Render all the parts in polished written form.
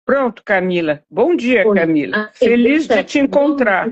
Pronto, Camila. Bom dia, Oi. Camila. Feliz de te encontrar.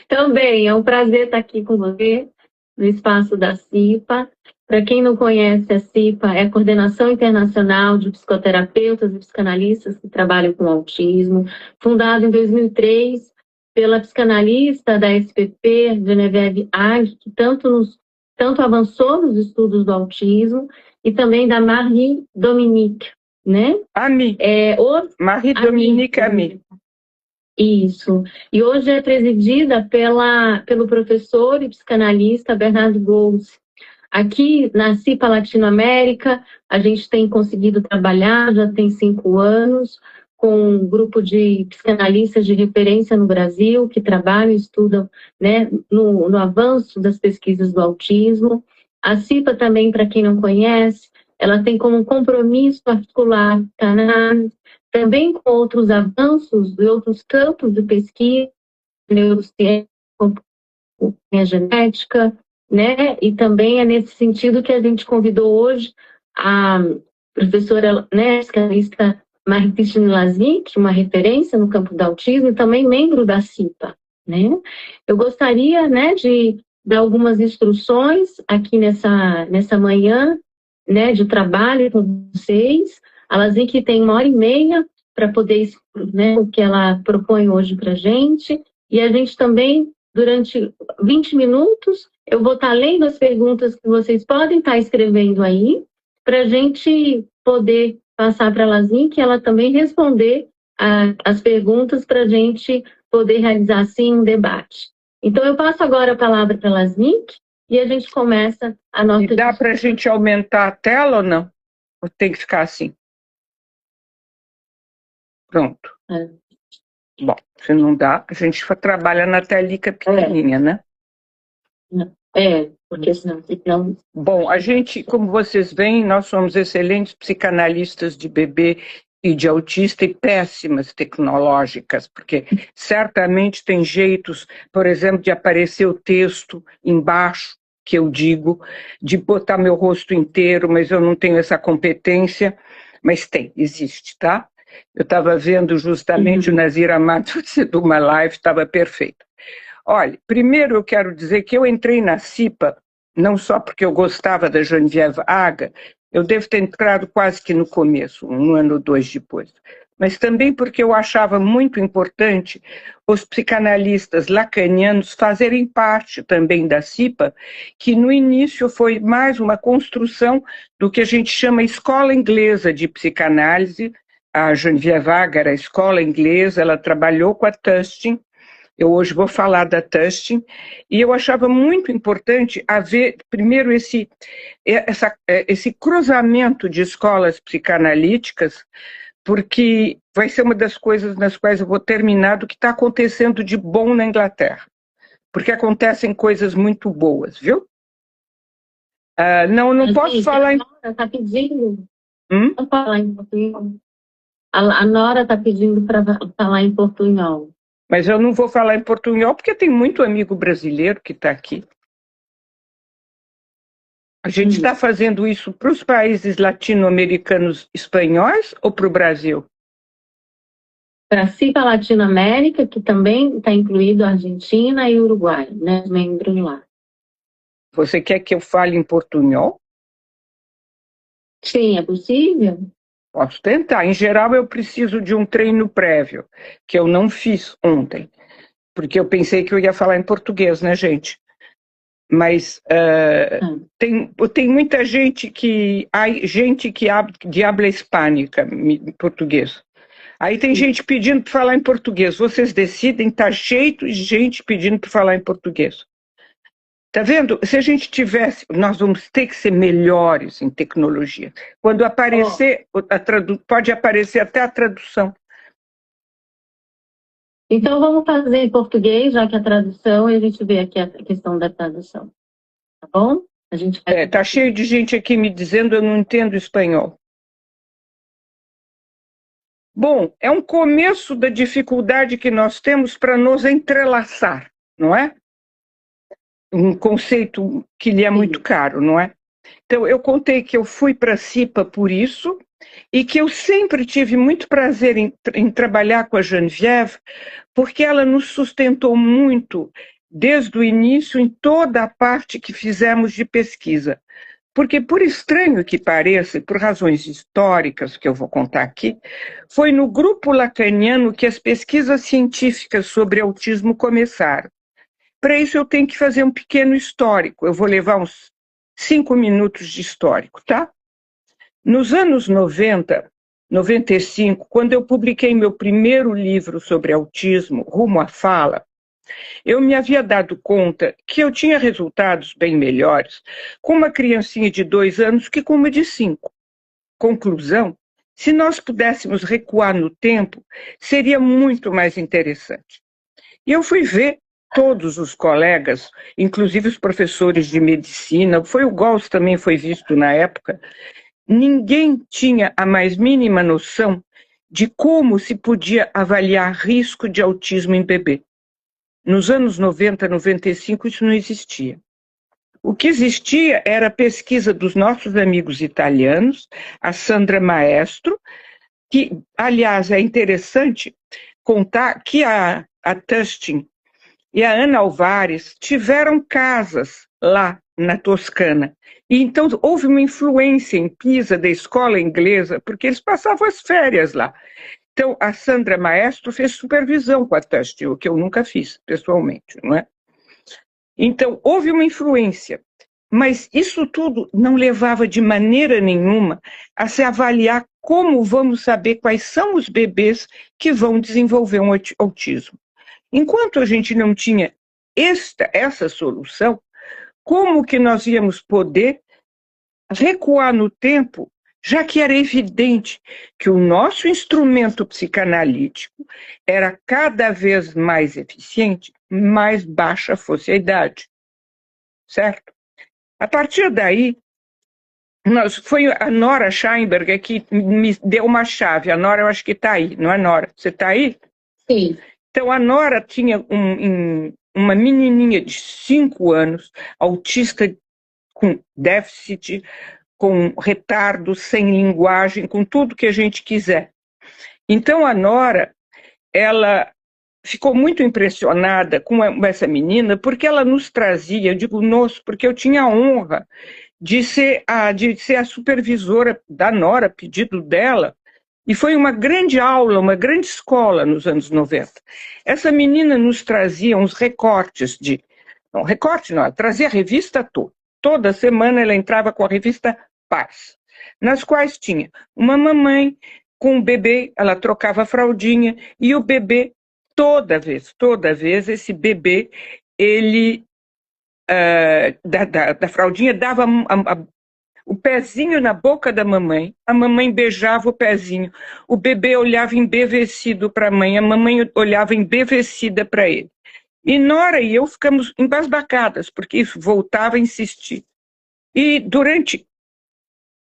Também, é um prazer estar aqui com você no espaço da CIPA. Para quem não conhece, a CIPA é a Coordenação Internacional de Psicoterapeutas e Psicanalistas que trabalham com autismo, fundada em 2003 pela psicanalista da SPP, Genevieve Ag, que tanto avançou nos estudos do autismo, e também da Marie Dominique, né? Ami. Marie Dominique Ami. Isso. E hoje é presidida pelo professor e psicanalista Bernardo Gomes. Aqui na CIPA Latinoamérica, a gente tem conseguido trabalhar, já tem 5 anos, com um grupo de psicanalistas de referência no Brasil, que trabalham e estudam, né, no avanço das pesquisas do autismo. A CIPA também, para quem não conhece, ela tem como compromisso articular canais, também com outros avanços de outros campos de pesquisa, neurociência, a genética, né? E também é nesse sentido que a gente convidou hoje a professora, né, psicanalista Marie-Christine Lazic, uma referência no campo do autismo e também membro da CIPA, né? Eu gostaria, né, de dar algumas instruções aqui nessa manhã, né, de trabalho com vocês. A Lazic tem 1h30 para poder, né, o que ela propõe hoje para a gente, e a gente também, durante 20 minutos, eu vou estar lendo as perguntas que vocês podem estar escrevendo aí, para a gente poder passar para a Lazic e ela também responder as perguntas para a gente poder realizar, assim, um debate. Então, eu passo agora a palavra para a Lazic e a gente começa a nossa... E dá para a gente aumentar a tela ou não? Ou tem que ficar assim? Pronto. Bom, se não dá, a gente trabalha na telinha pequenininha, né? Porque senão... Bom, a gente, como vocês veem, nós somos excelentes psicanalistas de bebê e de autista e péssimas tecnológicas, porque certamente tem jeitos, por exemplo, de aparecer o texto embaixo, que eu digo, de botar meu rosto inteiro, mas eu não tenho essa competência, mas existe, tá? Eu estava vendo justamente o Nazir Ahmad de uma live, estava perfeito. Olha, primeiro eu quero dizer que eu entrei na CIPA, não só porque eu gostava da Genevieve Aga, eu devo ter entrado quase que no começo, 1 ano ou 2 depois, mas também porque eu achava muito importante os psicanalistas lacanianos fazerem parte também da CIPA, que no início foi mais uma construção do que a gente chama escola inglesa de psicanálise. A Genevieve Aga era a escola inglesa, ela trabalhou com a Tustin. Eu hoje vou falar da Tustin, e eu achava muito importante haver, primeiro, esse cruzamento de escolas psicanalíticas, porque vai ser uma das coisas nas quais eu vou terminar do que está acontecendo de bom na Inglaterra, porque acontecem coisas muito boas, viu? Não posso falar em... Está pedindo para falar em portunhol. A Nora está pedindo para falar em portunhol. Mas eu não vou falar em portunhol porque tem muito amigo brasileiro que está aqui. A gente está fazendo isso para os países latino-americanos espanhóis ou para o Brasil? Para a CIPA Latinoamérica, que também está incluído a Argentina e Uruguai, né, membros lá. Você quer que eu fale em portunhol? Sim, é possível? Posso tentar. Em geral, eu preciso de um treino prévio, que eu não fiz ontem, porque eu pensei que eu ia falar em português, né, gente? Mas tem muita gente que de habla hispânica, em português. Aí tem gente pedindo para falar em português. Vocês decidem, tá cheio de gente pedindo para falar em português. Tá vendo? Se a gente tivesse, nós vamos ter que ser melhores em tecnologia. Quando aparecer, pode aparecer até a tradução. Então vamos fazer em português, já que a tradução, e a gente vê aqui a questão da tradução. Tá bom? A gente vai... Tá cheio de gente aqui me dizendo eu não entendo espanhol. Bom, é um começo da dificuldade que nós temos para nos entrelaçar, não é? Um conceito que lhe é muito caro, não é? Então, eu contei que eu fui para a CIPA por isso, e que eu sempre tive muito prazer em trabalhar com a Geneviève, porque ela nos sustentou muito desde o início em toda a parte que fizemos de pesquisa. Porque, por estranho que pareça, e por razões históricas que eu vou contar aqui, foi no grupo lacaniano que as pesquisas científicas sobre autismo começaram. Para isso eu tenho que fazer um pequeno histórico, eu vou levar uns 5 minutos de histórico, tá? Nos anos 90, 95, quando eu publiquei meu primeiro livro sobre autismo, Rumo à Fala, eu me havia dado conta que eu tinha resultados bem melhores com uma criancinha de 2 anos que com uma de 5. Conclusão, se nós pudéssemos recuar no tempo, seria muito mais interessante. E eu fui ver todos os colegas, inclusive os professores de medicina, o Gauss também foi visto na época, ninguém tinha a mais mínima noção de como se podia avaliar risco de autismo em bebê. Nos anos 90, 95, isso não existia. O que existia era a pesquisa dos nossos amigos italianos, a Sandra Maestro, que, aliás, é interessante contar que a Tustin e a Ana Alvares tiveram casas lá na Toscana. E então houve uma influência em Pisa da escola inglesa, porque eles passavam as férias lá. Então, a Sandra Maestro fez supervisão com a Tustin, o que eu nunca fiz, pessoalmente, não é? Então, houve uma influência, mas isso tudo não levava de maneira nenhuma a se avaliar como vamos saber quais são os bebês que vão desenvolver um autismo. Enquanto a gente não tinha essa solução, como que nós íamos poder recuar no tempo, já que era evidente que o nosso instrumento psicanalítico era cada vez mais eficiente, mais baixa fosse a idade, certo? A partir daí, foi a Nora Scheinberger que me deu uma chave. A Nora, eu acho que está aí, não é, Nora? Você está aí? Sim. Então, a Nora tinha uma menininha de 5 anos, autista com déficit, com retardo, sem linguagem, com tudo que a gente quiser. Então, a Nora, ela ficou muito impressionada com essa menina, porque ela nos trazia, eu digo nós, porque eu tinha a honra de ser a supervisora da Nora, a pedido dela, e foi uma grande aula, uma grande escola nos anos 90. Essa menina nos trazia uns recortes não, recorte não, ela trazia a revista toda. Toda semana ela entrava com a revista Paz, nas quais tinha uma mamãe com um bebê, ela trocava a fraldinha, e o bebê, toda vez, esse bebê, ele, da fraldinha, dava o pezinho na boca da mamãe, a mamãe beijava o pezinho, o bebê olhava embevecido para a mãe olhava embevecida para ele. E Nora e eu ficamos embasbacadas, porque isso voltava a insistir. E durante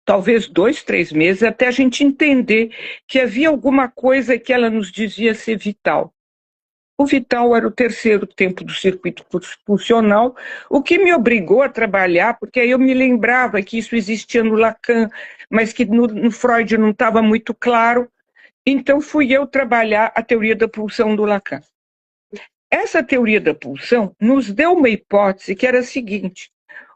talvez 2, 3 meses, até a gente entender que havia alguma coisa que ela nos dizia ser vital. O vital era o terceiro tempo do circuito pulsional, o que me obrigou a trabalhar, porque aí eu me lembrava que isso existia no Lacan, mas que no Freud não estava muito claro, então fui eu trabalhar a teoria da pulsão do Lacan. Essa teoria da pulsão nos deu uma hipótese que era a seguinte: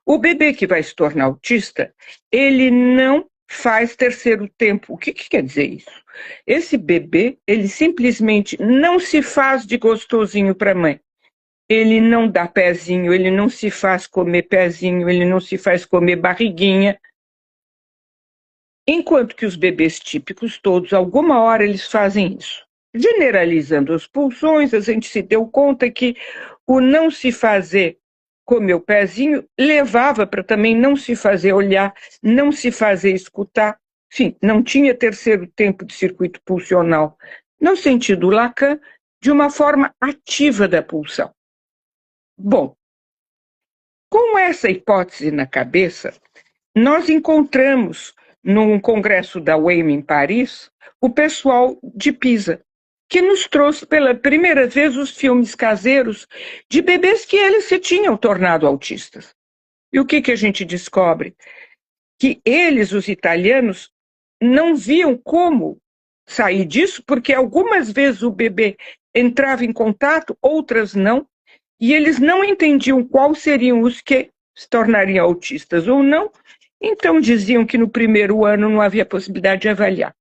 o bebê que vai se tornar autista, ele não faz terceiro tempo. O que quer dizer isso? Esse bebê, ele simplesmente não se faz de gostosinho para a mãe. Ele não dá pezinho, ele não se faz comer pezinho, ele não se faz comer barriguinha. Enquanto que os bebês típicos todos, alguma hora eles fazem isso. Generalizando as pulsões, a gente se deu conta que o não se fazer comer o pezinho levava para também não se fazer olhar, não se fazer escutar. Enfim, não tinha terceiro tempo de circuito pulsional, no sentido Lacan, de uma forma ativa da pulsão. Bom, com essa hipótese na cabeça, nós encontramos num congresso da UEM em Paris o pessoal de Pisa, que nos trouxe pela primeira vez os filmes caseiros de bebês que eles se tinham tornado autistas. E o que a gente descobre? Que eles, os italianos, não viam como sair disso, porque algumas vezes o bebê entrava em contato, outras não, e eles não entendiam quais seriam os que se tornariam autistas ou não, então diziam que no primeiro ano não havia possibilidade de avaliar.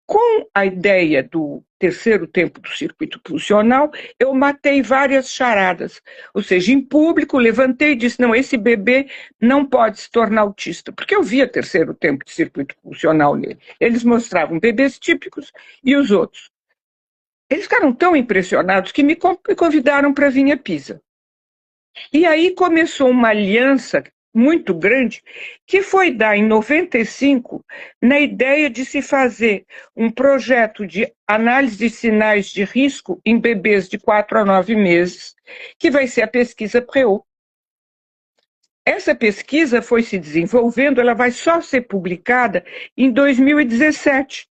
Com a ideia do terceiro tempo do circuito pulsional, eu matei várias charadas, ou seja, em público, levantei e disse, não, esse bebê não pode se tornar autista, porque eu via terceiro tempo de circuito pulsional nele. Eles mostravam bebês típicos e os outros. Eles ficaram tão impressionados que me convidaram para vir a Pisa. E aí começou uma aliança muito grande, que foi dar, em 95, na ideia de se fazer um projeto de análise de sinais de risco em bebês de 4 a 9 meses, que vai ser a pesquisa PREO. Essa pesquisa foi se desenvolvendo, ela vai só ser publicada em 2017,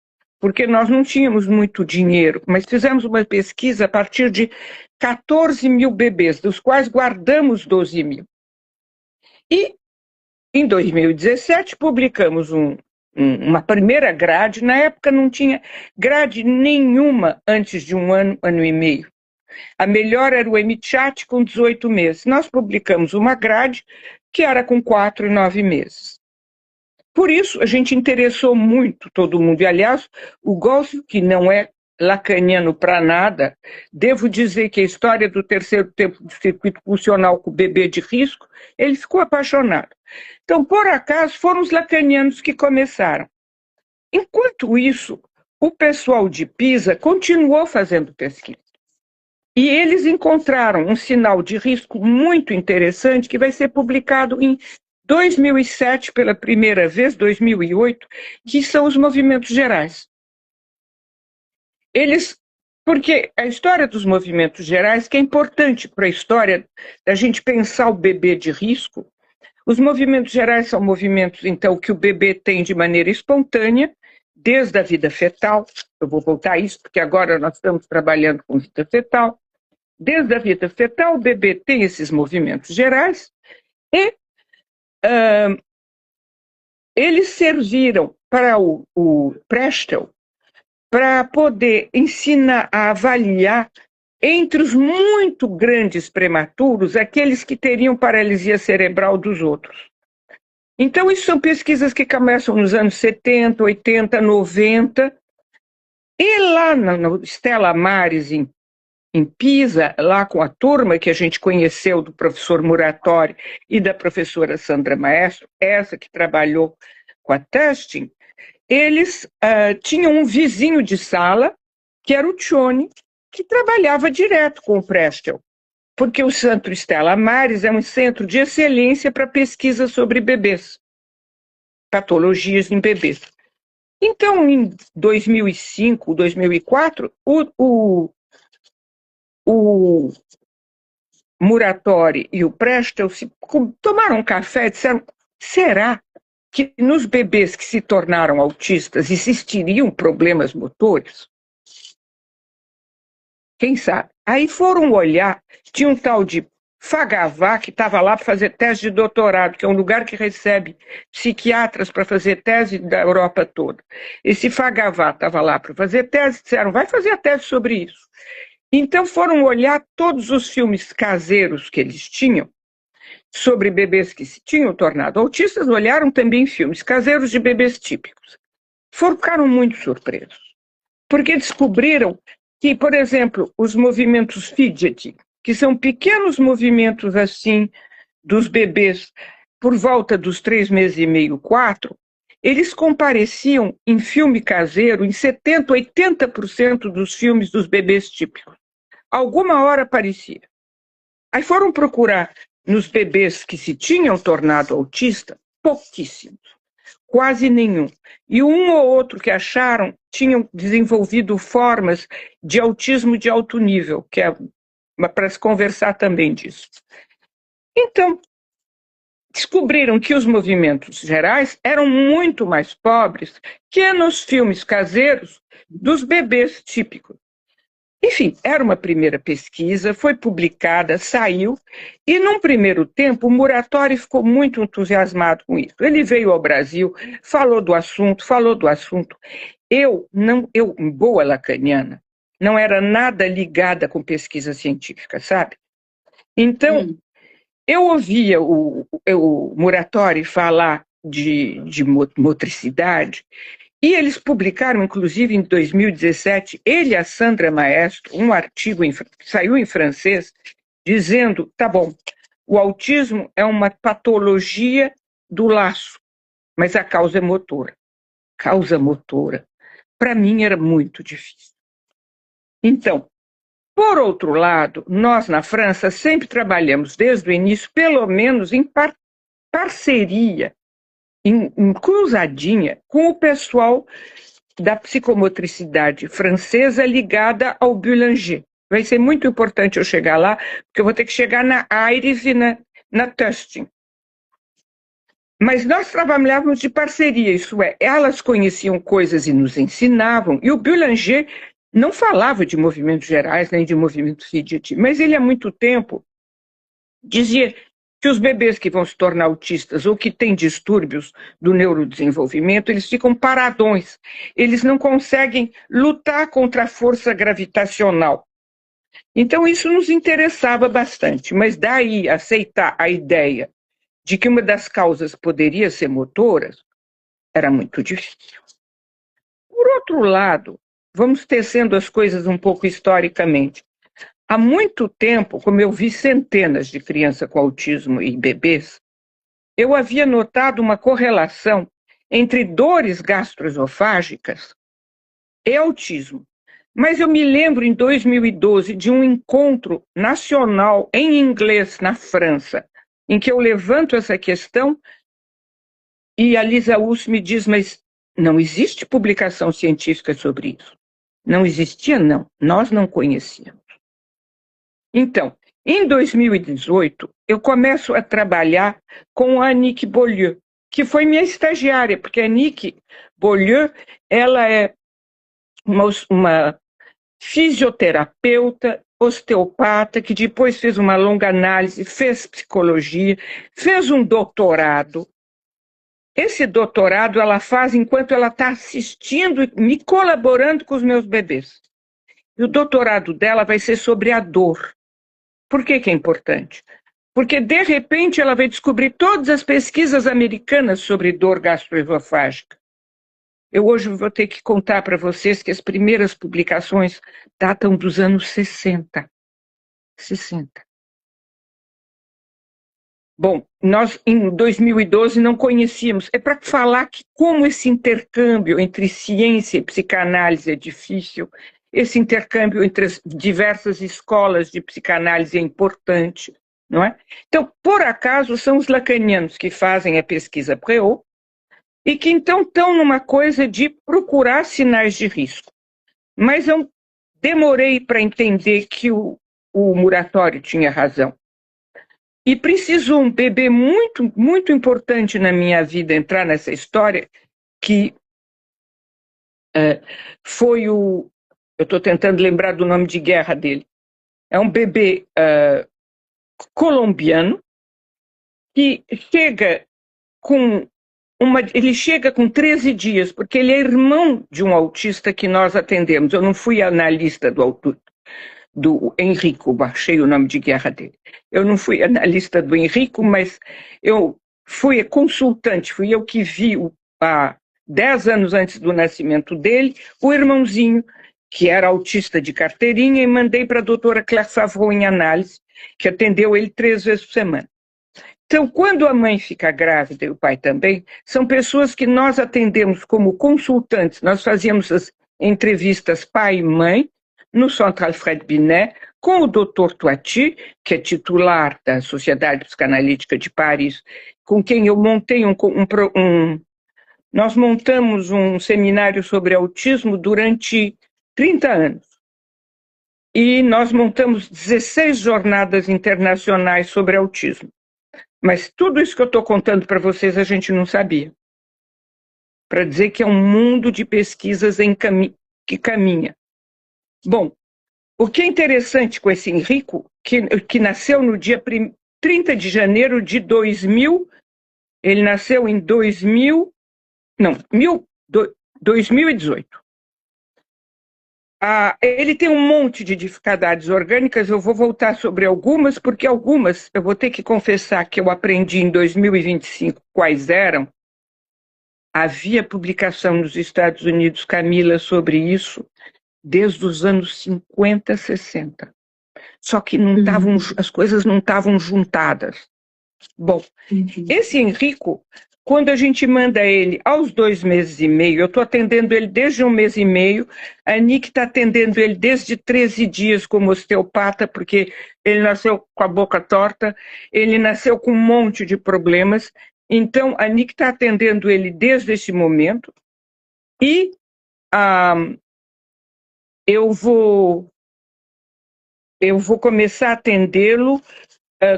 porque nós não tínhamos muito dinheiro, mas fizemos uma pesquisa a partir de 14 mil bebês, dos quais guardamos 12 mil. E, em 2017, publicamos uma primeira grade. Na época não tinha grade nenhuma antes de um ano, ano e meio. A melhor era o MChat com 18 meses. Nós publicamos uma grade que era com 4 e 9 meses. Por isso, a gente interessou muito todo mundo. E, aliás, o Golsio, que não é lacaniano para nada, devo dizer que a história do terceiro tempo do circuito pulsional com o bebê de risco, ele ficou apaixonado. Então, por acaso, foram os lacanianos que começaram. Enquanto isso, o pessoal de Pisa continuou fazendo pesquisa. E eles encontraram um sinal de risco muito interessante que vai ser publicado em 2007 pela primeira vez, 2008, que são os movimentos gerais. Porque a história dos movimentos gerais, que é importante para a história da gente pensar o bebê de risco, os movimentos gerais são movimentos, então, que o bebê tem de maneira espontânea, desde a vida fetal, eu vou voltar a isso, porque agora nós estamos trabalhando com vida fetal, desde a vida fetal o bebê tem esses movimentos gerais, e eles serviram para o Prestel para poder ensinar a avaliar entre os muito grandes prematuros aqueles que teriam paralisia cerebral dos outros. Então, isso são pesquisas que começam nos anos 70, 80, 90, e lá no Stella Maris, em Pisa, lá com a turma que a gente conheceu do professor Muratori e da professora Sandra Maestro, essa que trabalhou com a testing, eles tinham um vizinho de sala, que era o Tchone, que trabalhava direto com o Prestel, porque o Centro Stella Maris é um centro de excelência para pesquisa sobre bebês, patologias em bebês. Então, em 2005, 2004, o Muratori e o Prestel tomaram um café e disseram, será que nos bebês que se tornaram autistas existiriam problemas motores? Quem sabe? Aí foram olhar, tinha um tal de Fagavá que estava lá para fazer tese de doutorado, que é um lugar que recebe psiquiatras para fazer tese da Europa toda. Esse Fagavá estava lá para fazer tese, disseram, vai fazer a tese sobre isso. Então foram olhar todos os filmes caseiros que eles tinham, sobre bebês que se tinham tornado autistas, olharam também filmes caseiros de bebês típicos. Ficaram muito surpresos, porque descobriram que, por exemplo, os movimentos fidget, que são pequenos movimentos assim dos bebês por volta dos 3 meses e meio, 4, eles compareciam em filme caseiro em 70%, 80% dos filmes dos bebês típicos. Alguma hora aparecia. Aí foram procurar nos bebês que se tinham tornado autista, pouquíssimos, quase nenhum. E um ou outro que acharam tinham desenvolvido formas de autismo de alto nível, que é para se conversar também disso. Então, descobriram que os movimentos gerais eram muito mais pobres que nos filmes caseiros dos bebês típicos. Enfim, era uma primeira pesquisa, foi publicada, saiu, e num primeiro tempo o Muratori ficou muito entusiasmado com isso. Ele veio ao Brasil, falou do assunto. Eu, boa lacaniana, não era nada ligada com pesquisa científica, sabe? Então, eu ouvia o Muratori falar de motricidade, e eles publicaram, inclusive, em 2017, ele e a Sandra Maestro, um artigo que saiu em francês, dizendo, tá bom, o autismo é uma patologia do laço, mas a causa é motora. Causa motora. Para mim era muito difícil. Então, por outro lado, nós na França sempre trabalhamos desde o início, pelo menos em parceria, em cruzadinha com o pessoal da psicomotricidade francesa ligada ao Boulanger. Vai ser muito importante eu chegar lá, porque eu vou ter que chegar na Iris e na Tustin. Mas nós trabalhávamos de parceria, isso é, elas conheciam coisas e nos ensinavam, e o Boulanger não falava de movimentos gerais, nem de movimentos fidget, mas ele há muito tempo dizia que os bebês que vão se tornar autistas ou que têm distúrbios do neurodesenvolvimento, eles ficam paradões, eles não conseguem lutar contra a força gravitacional. Então isso nos interessava bastante, mas daí aceitar a ideia de que uma das causas poderia ser motora, era muito difícil. Por outro lado, vamos tecendo as coisas um pouco historicamente. Há muito tempo, como eu vi centenas de crianças com autismo e bebês, eu havia notado uma correlação entre dores gastroesofágicas e autismo. Mas eu me lembro, em 2012, de um encontro nacional em inglês na França, em que eu levanto essa questão e a Lisa Uss me diz, mas não existe publicação científica sobre isso. Não existia, não. Nós não conhecíamos. Então, em 2018, eu começo a trabalhar com a Annick Beaulieu, que foi minha estagiária, porque a Annick Beaulieu, ela é uma fisioterapeuta, osteopata, que depois fez uma longa análise, fez psicologia, fez um doutorado. Esse doutorado ela faz enquanto ela está assistindo e me colaborando com os meus bebês. E o doutorado dela vai ser sobre a dor. Por que é importante? Porque, de repente, ela vai descobrir todas as pesquisas americanas sobre dor gastroesofágica. Eu hoje vou ter que contar para vocês que as primeiras publicações datam dos anos 60. Bom, nós em 2012 não conhecíamos. É para falar que como esse intercâmbio entre ciência e psicanálise é difícil, esse intercâmbio entre as diversas escolas de psicanálise é importante, não é? Então, por acaso, são os lacanianos que fazem a pesquisa Préau e que então estão numa coisa de procurar sinais de risco. Mas eu demorei para entender que o Muratori tinha razão. E precisou um bebê muito, muito importante na minha vida entrar nessa história, que foi o... Eu estou tentando lembrar do nome de guerra dele. É um bebê colombiano que chega com ele chega com 13 dias, porque ele é irmão de um autista que nós atendemos. Eu não fui analista do Henrico, baixei o nome de guerra dele. Eu não fui analista do Henrico, mas eu fui consultante, fui eu que vi, há 10 anos antes do nascimento dele, o irmãozinho, que era autista de carteirinha, e mandei para a doutora Claire Favreau em análise, que atendeu ele 3 vezes por semana. Então, quando a mãe fica grávida e o pai também, são pessoas que nós atendemos como consultantes. Nós fazíamos as entrevistas pai e mãe no Centre Alfred Binet, com o Dr. Toiti, que é titular da Sociedade Psicanalítica de Paris, com quem eu montei nós montamos um seminário sobre autismo durante 30 anos. E nós montamos 16 jornadas internacionais sobre autismo. Mas tudo isso que eu estou contando para vocês a gente não sabia. Para dizer que é um mundo de pesquisas que caminha. Bom, O que é interessante com esse Henrico, que nasceu no dia 30 de janeiro de 2000, ele nasceu em 2018. Ele tem um monte de dificuldades orgânicas, eu vou voltar sobre algumas, porque algumas eu vou ter que confessar que eu aprendi em 2025 quais eram. Havia publicação nos Estados Unidos, Camila, sobre isso, desde os anos 50, 60. Só que não tavam, as coisas não estavam juntadas. Bom, esse Henrico, quando a gente manda ele aos 2 meses e meio, eu estou atendendo ele desde 1 mês e meio, a Nick está atendendo ele desde 13 dias como osteopata, porque ele nasceu com a boca torta, ele nasceu com um monte de problemas, então a Nick está atendendo ele desde esse momento, e eu vou começar a atendê-lo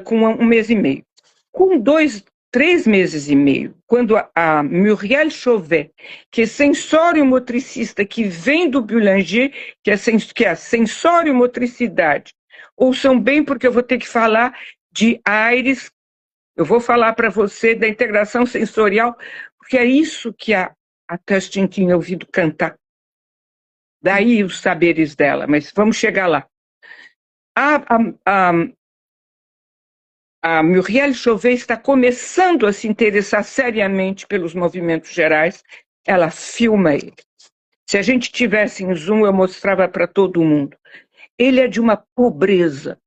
com 1 mês e meio. Com 3 meses e meio, quando a Muriel Chauvet, que é sensório-motricista, que vem do Boulanger, que é sensório-motricidade, ouçam bem, porque eu vou ter que falar de AIRES, eu vou falar para você da integração sensorial, porque é isso que a Tustin tinha ouvido cantar. Daí os saberes dela, mas vamos chegar lá. A Muriel Chauvet está começando a se interessar seriamente pelos movimentos gerais, ela filma ele. Se a gente tivesse em Zoom, eu mostrava para todo mundo. Ele é de uma pobreza.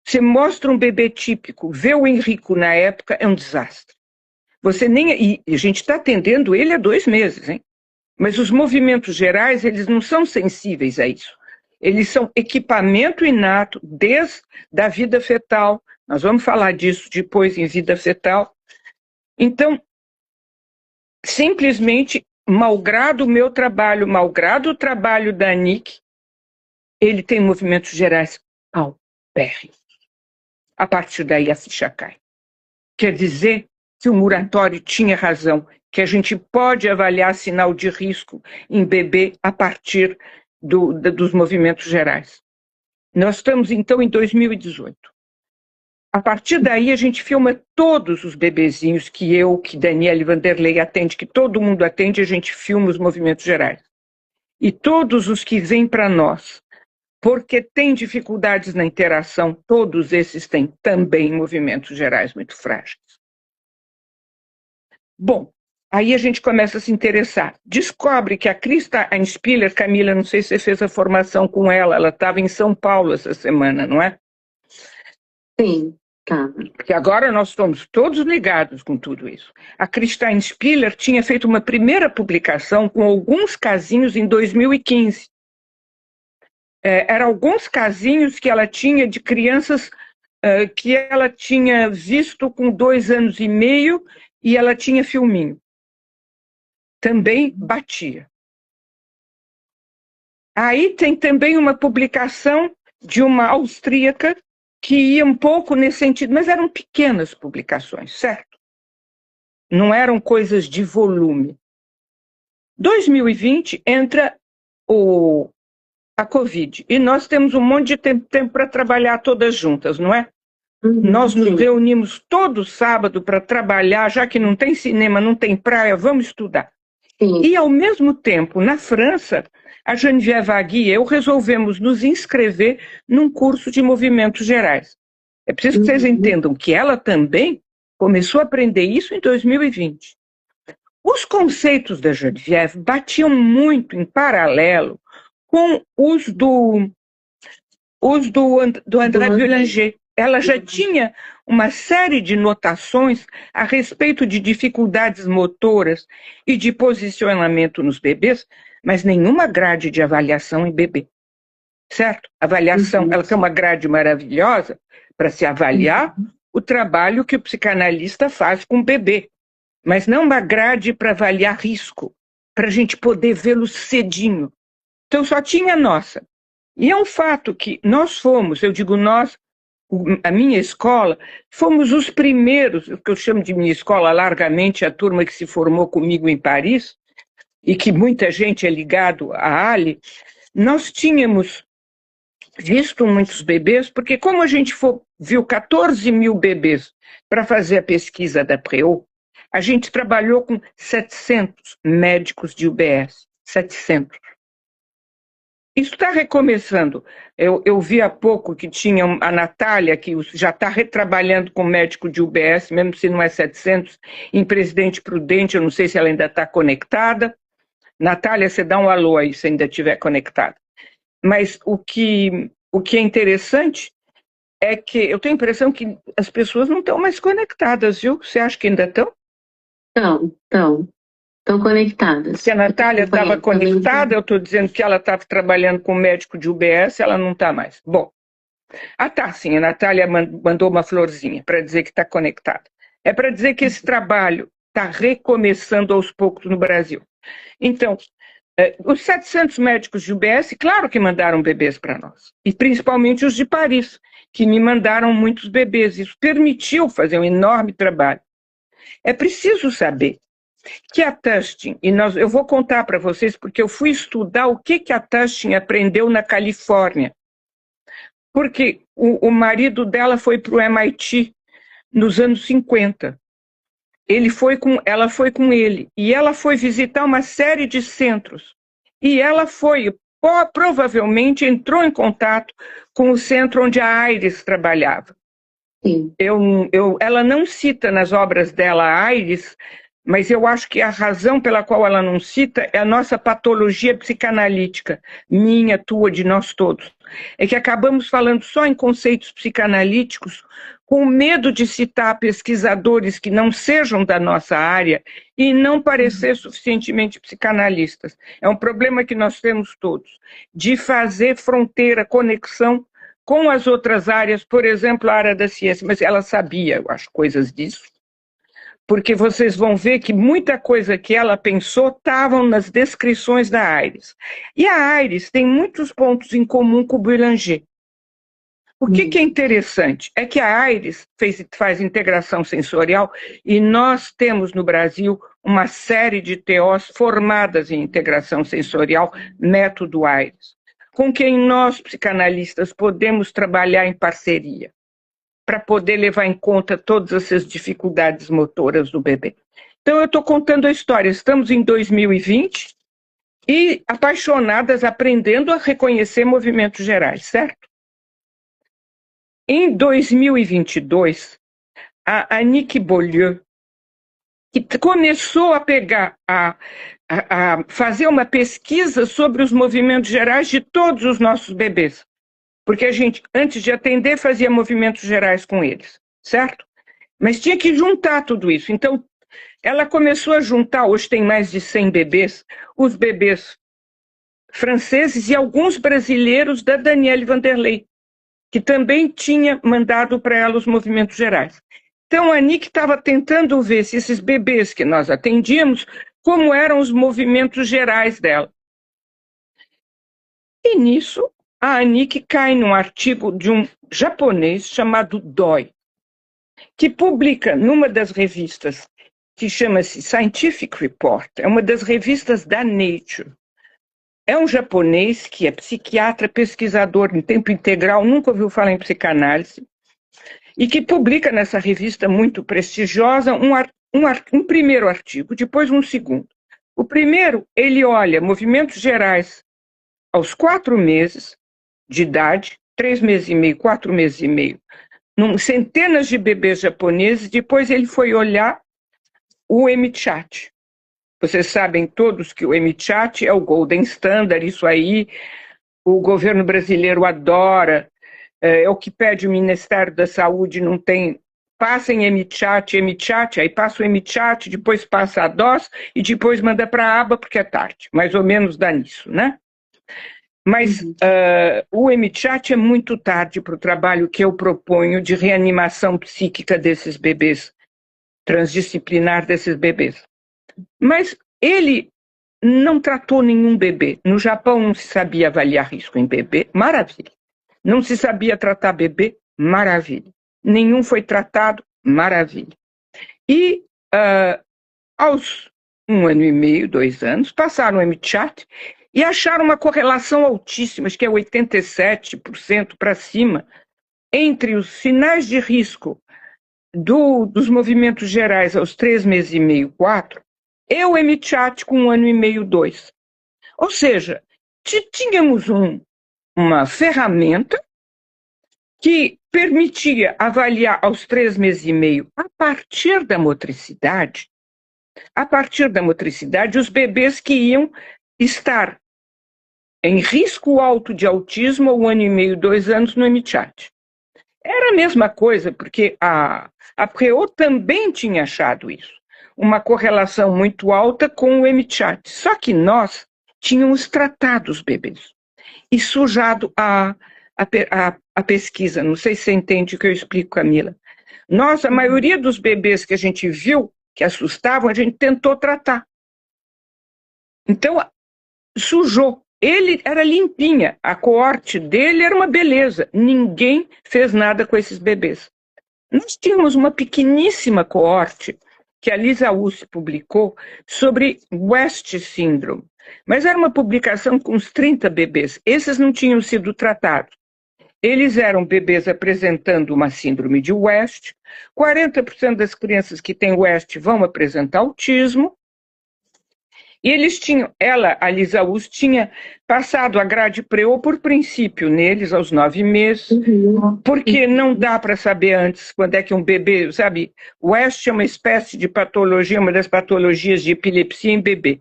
Você mostra um bebê típico, vê o Henrico na época, é um desastre. E a gente está atendendo ele há 2 meses, hein? Mas os movimentos gerais, eles não são sensíveis a isso. Eles são equipamento inato desde a vida fetal. Nós vamos falar disso depois em vida fetal. Então, simplesmente, malgrado o meu trabalho, malgrado o trabalho da Nick, ele tem movimentos gerais paupérrimos. A partir daí a ficha cai. Quer dizer que o Muratori tinha razão, que a gente pode avaliar sinal de risco em bebê a partir dos movimentos gerais. Nós estamos, então, em 2018. A partir daí, a gente filma todos os bebezinhos que Daniele Vanderlei atende, que todo mundo atende, a gente filma os movimentos gerais. E todos os que vêm para nós, porque têm dificuldades na interação, todos esses têm também movimentos gerais muito frágeis. Bom, aí a gente começa a se interessar. Descobre que a Krista Einspieler, Camila, não sei se você fez a formação com ela estava em São Paulo essa semana, não é? Sim, tá. Porque agora nós estamos todos ligados com tudo isso. A Krista Einspieler tinha feito uma primeira publicação com alguns casinhos em 2015. Eram alguns casinhos que ela tinha de crianças que ela tinha visto com 2 anos e meio e ela tinha filminho. Também batia. Aí tem também uma publicação de uma austríaca que ia um pouco nesse sentido, mas eram pequenas publicações, certo? Não eram coisas de volume. 2020 entra a Covid, e nós temos um monte de tempo para trabalhar todas juntas, não é? Nós nos reunimos todo sábado para trabalhar, já que não tem cinema, não tem praia, vamos estudar. Sim. E, ao mesmo tempo, na França, a Geneviève Agui e eu resolvemos nos inscrever num curso de movimentos gerais. É preciso que vocês entendam que ela também começou a aprender isso em 2020. Os conceitos da Geneviève batiam muito em paralelo com os do André Boulanger. Ela já tinha uma série de notações a respeito de dificuldades motoras e de posicionamento nos bebês, mas nenhuma grade de avaliação em bebê. Certo? Avaliação, ela tem uma grade maravilhosa para se avaliar o trabalho que o psicanalista faz com o bebê, mas não uma grade para avaliar risco, para a gente poder vê-lo cedinho. Então só tinha a nossa. E é um fato que nós fomos, eu digo nós, a minha escola, fomos os primeiros, o que eu chamo de minha escola largamente, a turma que se formou comigo em Paris, e que muita gente é ligado à Ali, nós tínhamos visto muitos bebês, porque como a gente viu 14 mil bebês para fazer a pesquisa da PREO, a gente trabalhou com 700 médicos de UBS, 700. Isso está recomeçando. Eu vi há pouco que tinha a Natália, que já está retrabalhando com médico de UBS, mesmo se não é 700, em Presidente Prudente, eu não sei se ela ainda está conectada. Natália, você dá um alô aí, se ainda estiver conectada. Mas o que é interessante é que eu tenho a impressão que as pessoas não estão mais conectadas, viu? Você acha que ainda estão? Estão conectadas. Se a Natália estava conectada, eu estou dizendo que ela estava trabalhando com médico de UBS, ela não está mais. Bom, tá, sim, a Natália mandou uma florzinha para dizer que está conectada. É para dizer que esse trabalho está recomeçando aos poucos no Brasil. Então, os 700 médicos de UBS, claro que mandaram bebês para nós, e principalmente os de Paris, que me mandaram muitos bebês. Isso permitiu fazer um enorme trabalho. É preciso saber que a Tustin, eu vou contar para vocês, porque eu fui estudar o que a Tustin aprendeu na Califórnia, porque o marido dela foi para o MIT nos anos 50. Ela foi com ele, e ela foi visitar uma série de centros, e ela provavelmente entrou em contato com o centro onde a Aires trabalhava. Sim. Ela não cita nas obras dela a Aires, mas eu acho que a razão pela qual ela não cita é a nossa patologia psicanalítica, minha, tua, de nós todos. É que acabamos falando só em conceitos psicanalíticos, com medo de citar pesquisadores que não sejam da nossa área e não parecer suficientemente psicanalistas. É um problema que nós temos todos, de fazer fronteira, conexão com as outras áreas, por exemplo, a área da ciência, mas ela sabia, eu acho, coisas disso, porque vocês vão ver que muita coisa que ela pensou estavam nas descrições da Aires. E a Aires tem muitos pontos em comum com o Boulanger. O que é interessante é que a Aires faz integração sensorial e nós temos no Brasil uma série de TOs formadas em integração sensorial, método Aires, com quem nós, psicanalistas, podemos trabalhar em parceria, para poder levar em conta todas essas dificuldades motoras do bebê. Então, eu estou contando a história. Estamos em 2020 e apaixonadas, aprendendo a reconhecer movimentos gerais, certo? Em 2022, a Annick Beaulieu, que começou a fazer uma pesquisa sobre os movimentos gerais de todos os nossos bebês. Porque a gente, antes de atender, fazia movimentos gerais com eles, certo? Mas tinha que juntar tudo isso. Então, ela começou a juntar, hoje tem mais de 100 bebês, os bebês franceses e alguns brasileiros da Danielle Vanderlei, que também tinha mandado para ela os movimentos gerais. Então, a Annick estava tentando ver se esses bebês que nós atendíamos, como eram os movimentos gerais dela. E nisso, a Annick cai num artigo de um japonês chamado Doi, que publica numa das revistas que chama-se Scientific Report, é uma das revistas da Nature. É um japonês que é psiquiatra, pesquisador em tempo integral, nunca ouviu falar em psicanálise, e que publica nessa revista muito prestigiosa um primeiro artigo, depois um segundo. O primeiro, ele olha movimentos gerais aos 4 meses de idade, 3 meses e meio, 4 meses e meio, centenas de bebês japoneses. Depois ele foi olhar o MChat. Vocês sabem todos que o MChat é o Golden Standard, isso aí o governo brasileiro adora, é o que pede o Ministério da Saúde, não tem, passa em MChat, aí passa o MChat, depois passa a DOS e depois manda para a aba porque é tarde, mais ou menos dá nisso, né? Mas o MChat é muito tarde para o trabalho que eu proponho de reanimação psíquica desses bebês, transdisciplinar desses bebês. Mas ele não tratou nenhum bebê. No Japão não se sabia avaliar risco em bebê, maravilha. Não se sabia tratar bebê, maravilha. Nenhum foi tratado, maravilha. E aos 1 ano e meio, 2 anos, passaram o MChat e acharam uma correlação altíssima, acho que é 87% para cima, entre os sinais de risco dos movimentos gerais aos 3 meses e meio, 4, e o MChat com 1 ano e meio, 2. Ou seja, tínhamos uma ferramenta que permitia avaliar aos 3 meses e meio, a partir da motricidade, os bebês que iam estar em risco alto de autismo ao 1 ano e meio, 2 anos no MChat. Era a mesma coisa, porque a Preot também tinha achado isso, uma correlação muito alta com o MChat. Só que nós tínhamos tratado os bebês e sujado a pesquisa. Não sei se você entende o que eu explico, Camila. A maioria dos bebês que a gente viu, que assustavam, a gente tentou tratar. Então, sujou. Ele era limpinha, a coorte dele era uma beleza. Ninguém fez nada com esses bebês. Nós tínhamos uma pequeníssima coorte que a Lisa Ussi publicou sobre West Syndrome, mas era uma publicação com uns 30 bebês. Esses não tinham sido tratados. Eles eram bebês apresentando uma síndrome de West, 40% das crianças que têm West vão apresentar autismo, e eles tinham, a Lisa Ussi, tinha passado a grade Preot por princípio neles aos 9 meses, porque não dá para saber antes quando é que um bebê, sabe, West é uma espécie de patologia, uma das patologias de epilepsia em bebê.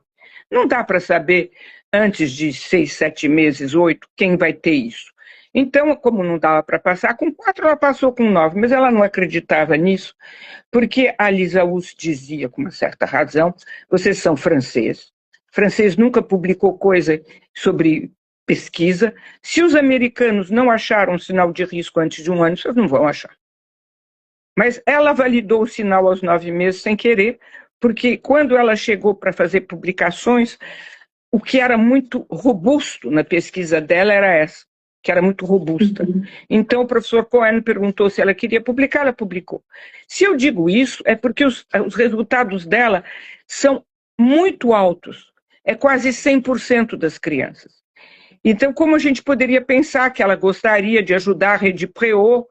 Não dá para saber antes de 6, 7 meses, 8, quem vai ter isso. Então, como não dava para passar com 4, ela passou com 9, mas ela não acreditava nisso, porque a Lisa Ussi dizia, com uma certa razão, vocês são franceses. Francês nunca publicou coisa sobre pesquisa. Se os americanos não acharam um sinal de risco antes de 1 ano, vocês não vão achar. Mas ela validou o sinal aos 9 meses sem querer, porque quando ela chegou para fazer publicações, o que era muito robusto na pesquisa dela era essa, que era muito robusta. Então o professor Cohen perguntou se ela queria publicar, ela publicou. Se eu digo isso, é porque os resultados dela são muito altos, é quase 100% das crianças. Então, como a gente poderia pensar que ela gostaria de ajudar a rede Preot?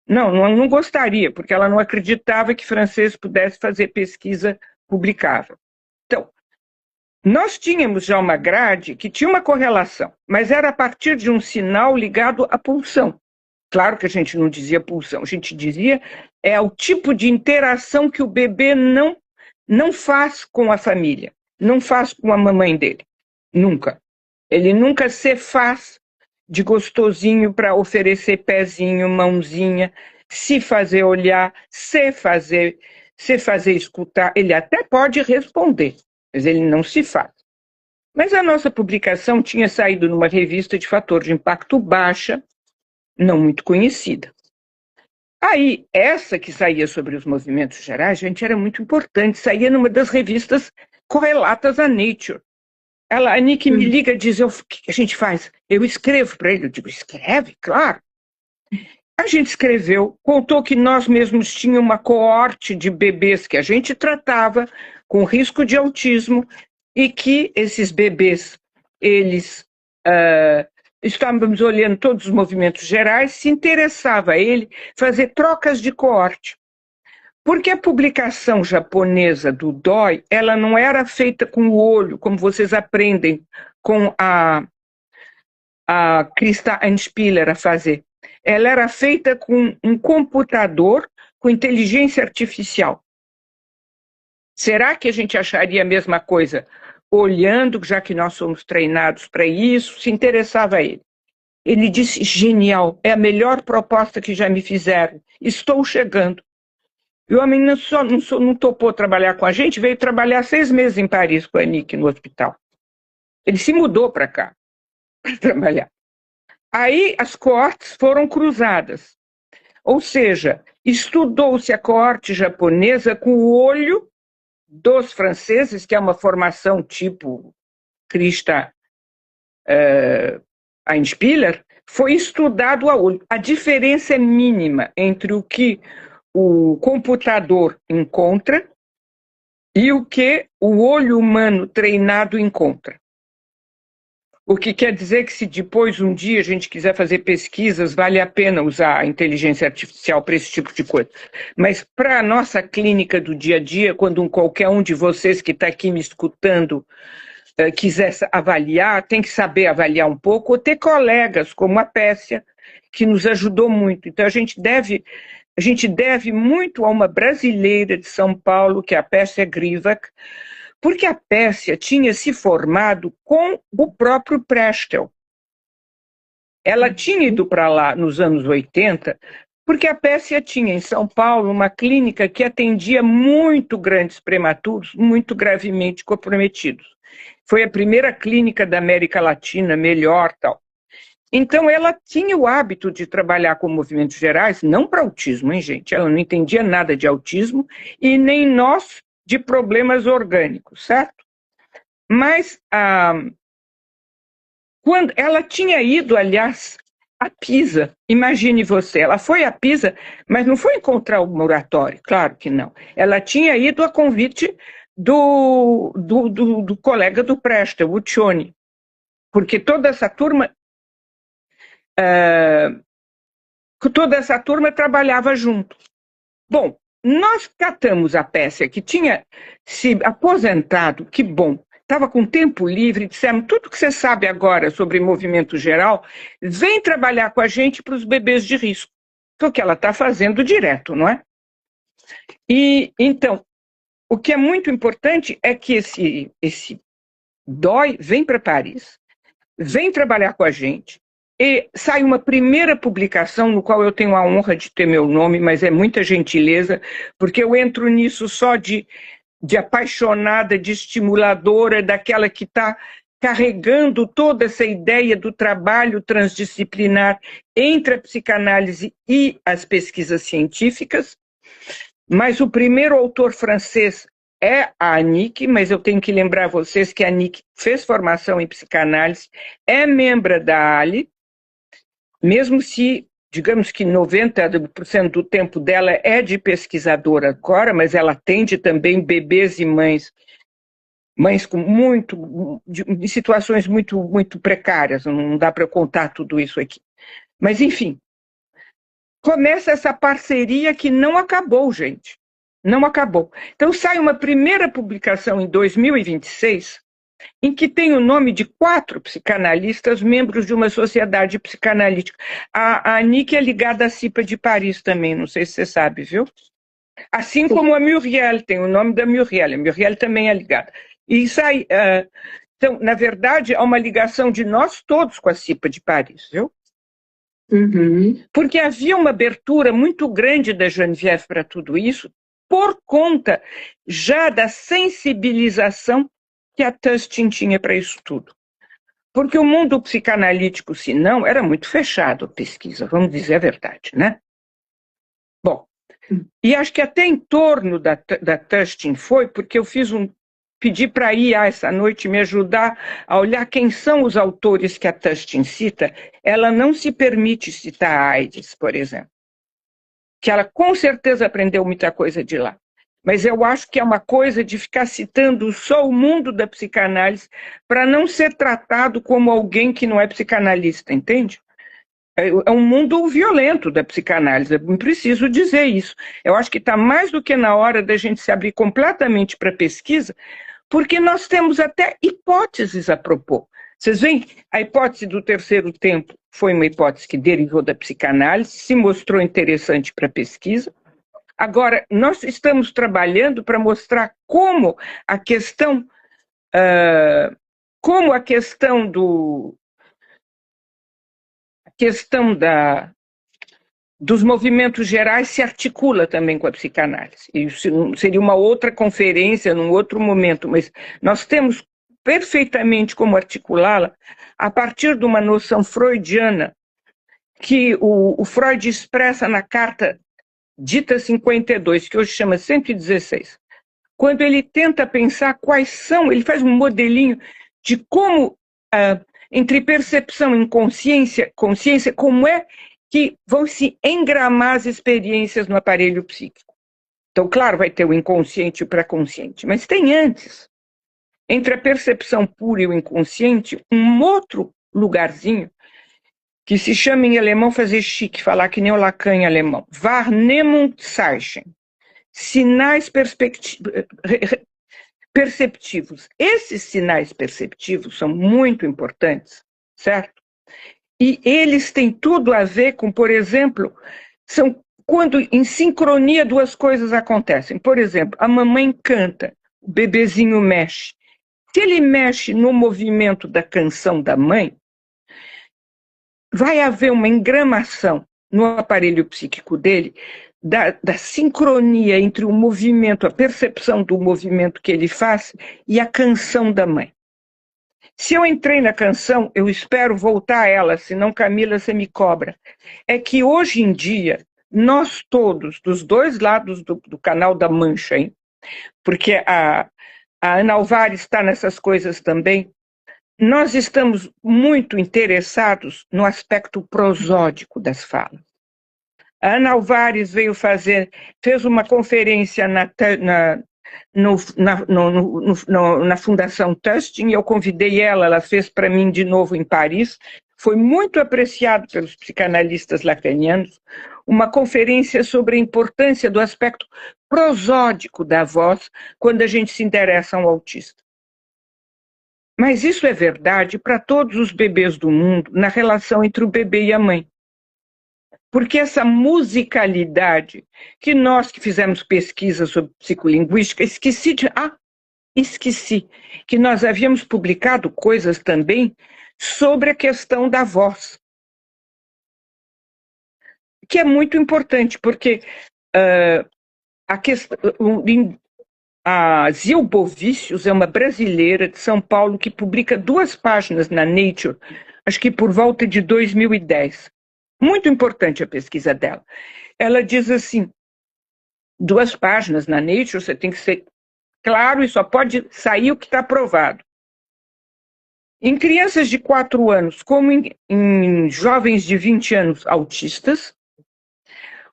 Não gostaria, porque ela não acreditava que francês pudesse fazer pesquisa publicável. Então, nós tínhamos já uma grade que tinha uma correlação, mas era a partir de um sinal ligado à pulsão. Claro que a gente não dizia pulsão, a gente dizia o tipo de interação que o bebê não faz com a família, não faz com a mamãe dele, nunca. Ele nunca se faz de gostosinho para oferecer pezinho, mãozinha, se fazer olhar, se fazer escutar. Ele até pode responder, mas ele não se faz. Mas a nossa publicação tinha saído numa revista de fator de impacto baixa, não muito conhecida. Aí, essa que saía sobre os movimentos gerais, gente, era muito importante, saía numa das revistas correlatas à Nature. A Nick me liga e diz, o que a gente faz? Eu escrevo para ele, eu digo, escreve? Claro. A gente escreveu, contou que nós mesmos tínhamos uma coorte de bebês que a gente tratava com risco de autismo e que esses bebês, eles estávamos olhando todos os movimentos gerais, se interessava a ele fazer trocas de coorte. Porque a publicação japonesa do DOI, ela não era feita com o olho, como vocês aprendem com a Christa Einspieler a fazer. Ela era feita com um computador com inteligência artificial. Será que a gente acharia a mesma coisa olhando, já que nós somos treinados para isso? Se interessava a ele. Ele disse, genial, é a melhor proposta que já me fizeram. Estou chegando. E o homem não topou trabalhar com a gente, veio trabalhar 6 meses em Paris com a Nick no hospital. Ele se mudou para cá para trabalhar. Aí as coortes foram cruzadas. Ou seja, estudou-se a coorte japonesa com o olho dos franceses, que é uma formação tipo Christa Einspieler, foi estudado a olho. A diferença é mínima entre o que o computador encontra e o que o olho humano treinado encontra. O que quer dizer que se depois, um dia, a gente quiser fazer pesquisas, vale a pena usar a inteligência artificial para esse tipo de coisa. Mas para a nossa clínica do dia a dia, quando qualquer um de vocês que está aqui me escutando quiser avaliar, tem que saber avaliar um pouco, ou ter colegas como a Pérsia, que nos ajudou muito. Então, a gente deve muito a uma brasileira de São Paulo, que é a Pérsia Grivak, porque a Pérsia tinha se formado com o próprio Prestel. Ela tinha ido para lá nos anos 80, porque a Pérsia tinha em São Paulo uma clínica que atendia muito grandes prematuros, muito gravemente comprometidos. Foi a primeira clínica da América Latina, melhor, tal. Então, ela tinha o hábito de trabalhar com movimentos gerais, não para autismo, hein, gente? Ela não entendia nada de autismo e nem nós de problemas orgânicos, certo? Mas quando ela tinha ido, aliás, a Pisa, imagine você, ela foi a Pisa, mas não foi encontrar o Muratori, claro que não. Ela tinha ido a convite do colega do Prestel, o Cioni, porque toda essa turma trabalhava junto. Bom, nós catamos a Pérsia, que tinha se aposentado, que bom, estava com tempo livre, dissemos, tudo que você sabe agora sobre movimento geral, vem trabalhar com a gente para os bebês de risco. Que é o que ela está fazendo direto, não é? E, então, o que é muito importante é que esse DOI vem para Paris, vem trabalhar com a gente, e sai uma primeira publicação no qual eu tenho a honra de ter meu nome, mas é muita gentileza, porque eu entro nisso só de apaixonada, de estimuladora, daquela que está carregando toda essa ideia do trabalho transdisciplinar entre a psicanálise e as pesquisas científicas. Mas o primeiro autor francês é a Annick, mas eu tenho que lembrar vocês que a Annick fez formação em psicanálise, é membro da ALI, mesmo se, digamos que 90% do tempo dela é de pesquisadora agora, mas ela atende também bebês e mães com de situações muito precárias, não dá para eu contar tudo isso aqui. Mas, enfim, começa essa parceria que não acabou, gente. Não acabou. Então, sai uma primeira publicação em 2026, em que tem o nome de 4 psicanalistas, membros de uma sociedade psicanalítica. A Annick é ligada à CIPA de Paris também, não sei se você sabe, viu? Assim como a Muriel, tem o nome da Muriel. A Muriel também é ligada. E sai, então, na verdade, há uma ligação de nós todos com a CIPA de Paris, viu? Uhum. Porque havia uma abertura muito grande da Geneviève para tudo isso, por conta já da sensibilização que a Tustin tinha para isso tudo. Porque o mundo psicanalítico, se não, era muito fechado a pesquisa, vamos dizer a verdade, né? Bom, e acho que até em torno da Tustin foi, porque eu pedi para a IA essa noite me ajudar a olhar quem são os autores que a Tustin cita. Ela não se permite citar a AIDS, por exemplo, que ela com certeza aprendeu muita coisa de lá. Mas eu acho que é uma coisa de ficar citando só o mundo da psicanálise para não ser tratado como alguém que não é psicanalista, entende? É um mundo violento da psicanálise, eu preciso dizer isso. Eu acho que está mais do que na hora da gente se abrir completamente para a pesquisa, porque nós temos até hipóteses a propor. Vocês veem, a hipótese do terceiro tempo foi uma hipótese que derivou da psicanálise, se mostrou interessante para a pesquisa. Agora, nós estamos trabalhando para mostrar como a questão dos movimentos gerais se articula também com a psicanálise. Isso seria uma outra conferência, num outro momento, mas nós temos perfeitamente como articulá-la a partir de uma noção freudiana que o Freud expressa na carta dita 52, que hoje chama 116, quando ele tenta pensar quais são, ele faz um modelinho de como, entre percepção e consciência, como é que vão se engramar as experiências no aparelho psíquico. Então, claro, vai ter o inconsciente e o pré-consciente, mas tem antes. entre a percepção pura e o inconsciente, um outro lugarzinho que se chama em alemão, fazer chique, falar que nem o Lacan em alemão, Wahrnehmungszeichen, sinais perceptivos. Esses sinais perceptivos são muito importantes, certo? E eles têm tudo a ver com, por exemplo, são quando em sincronia duas coisas acontecem. Por exemplo, a mamãe canta, o bebezinho mexe. Se ele mexe no movimento da canção da mãe, vai haver uma engramação no aparelho psíquico dele da sincronia entre o movimento, a percepção do movimento que ele faz e a canção da mãe. Se eu entrei na canção, eu espero voltar a ela, senão, Camila, você me cobra. É que hoje em dia, nós todos, dos dois lados do canal da Mancha, hein? Porque a Ana Alvares está nessas coisas também, nós estamos muito interessados no aspecto prosódico das falas. A Ana Alvares fez uma conferência na Fundação Tustin, e eu convidei ela fez para mim de novo em Paris, foi muito apreciado pelos psicanalistas lacanianos, uma conferência sobre a importância do aspecto prosódico da voz quando a gente se interessa a um autista. Mas isso é verdade para todos os bebês do mundo, na relação entre o bebê e a mãe. Porque essa musicalidade, que nós que fizemos pesquisa sobre psicolinguística, esqueci que nós havíamos publicado coisas também sobre a questão da voz. Que é muito importante, porque a Zilbovicius é uma brasileira de São Paulo que publica 2 páginas na Nature, acho que por volta de 2010. Muito importante a pesquisa dela. Ela diz assim, 2 páginas na Nature, você tem que ser claro e só pode sair o que está aprovado. Em crianças de 4 anos, como em jovens de 20 anos autistas,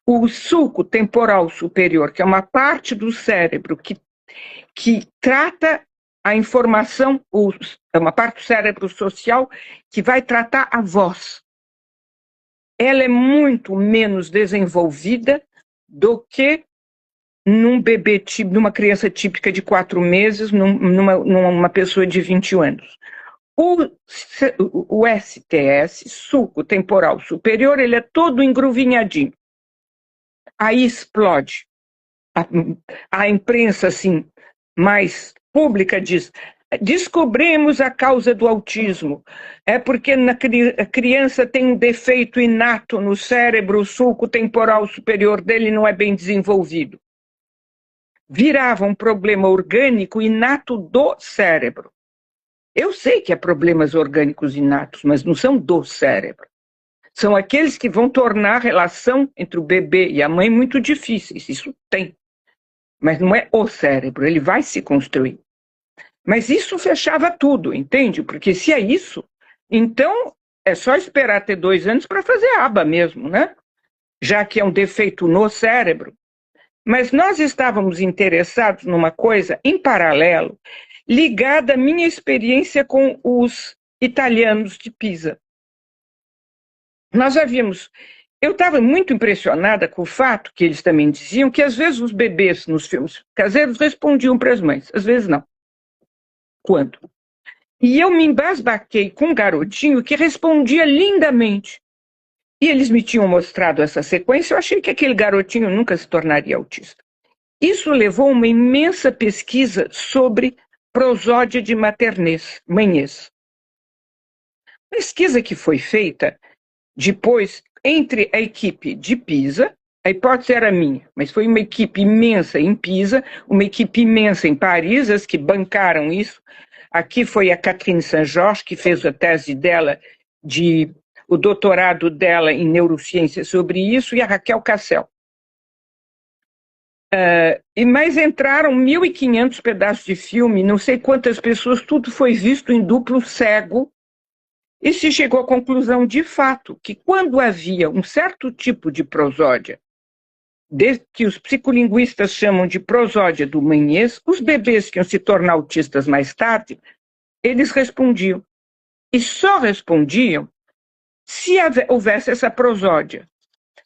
o sulco temporal superior, que é uma parte do cérebro que trata a informação, é uma parte do cérebro social que vai tratar a voz. Ela é muito menos desenvolvida do que num bebê, numa criança típica de 4 meses, numa pessoa de 20 anos. O STS, sulco temporal superior, ele é todo engruvinhadinho. Aí explode. A imprensa, assim, mais pública diz, descobrimos a causa do autismo. É porque a criança tem um defeito inato no cérebro, o sulco temporal superior dele não é bem desenvolvido. Virava um problema orgânico inato do cérebro. Eu sei que há problemas orgânicos inatos, mas não são do cérebro. São aqueles que vão tornar a relação entre o bebê e a mãe muito difíceis. Isso tem. Mas não é o cérebro, ele vai se construir. Mas isso fechava tudo, entende? Porque se é isso, então é só esperar ter 2 anos para fazer aba mesmo, né? Já que é um defeito no cérebro. Mas nós estávamos interessados numa coisa em paralelo, ligada à minha experiência com os italianos de Pisa. Eu estava muito impressionada com o fato que eles também diziam que às vezes os bebês nos filmes caseiros respondiam para as mães, às vezes não. Quando? E eu me embasbaquei com um garotinho que respondia lindamente. E eles me tinham mostrado essa sequência, eu achei que aquele garotinho nunca se tornaria autista. Isso levou a uma imensa pesquisa sobre prosódia de manhês. Pesquisa que foi feita depois entre a equipe de Pisa, a hipótese era minha, mas foi uma equipe imensa em Pisa, uma equipe imensa em Paris, as que bancaram isso. Aqui foi a Catherine Saint-Georges, que fez a tese dela, o doutorado dela em neurociência sobre isso, e a Raquel Cassel. Mas entraram 1.500 pedaços de filme, não sei quantas pessoas, tudo foi visto em duplo cego, e se chegou à conclusão, de fato, que quando havia um certo tipo de prosódia que os psicolinguistas chamam de prosódia do Menyes, os bebês que iam se tornar autistas mais tarde, eles respondiam. E só respondiam se houvesse essa prosódia.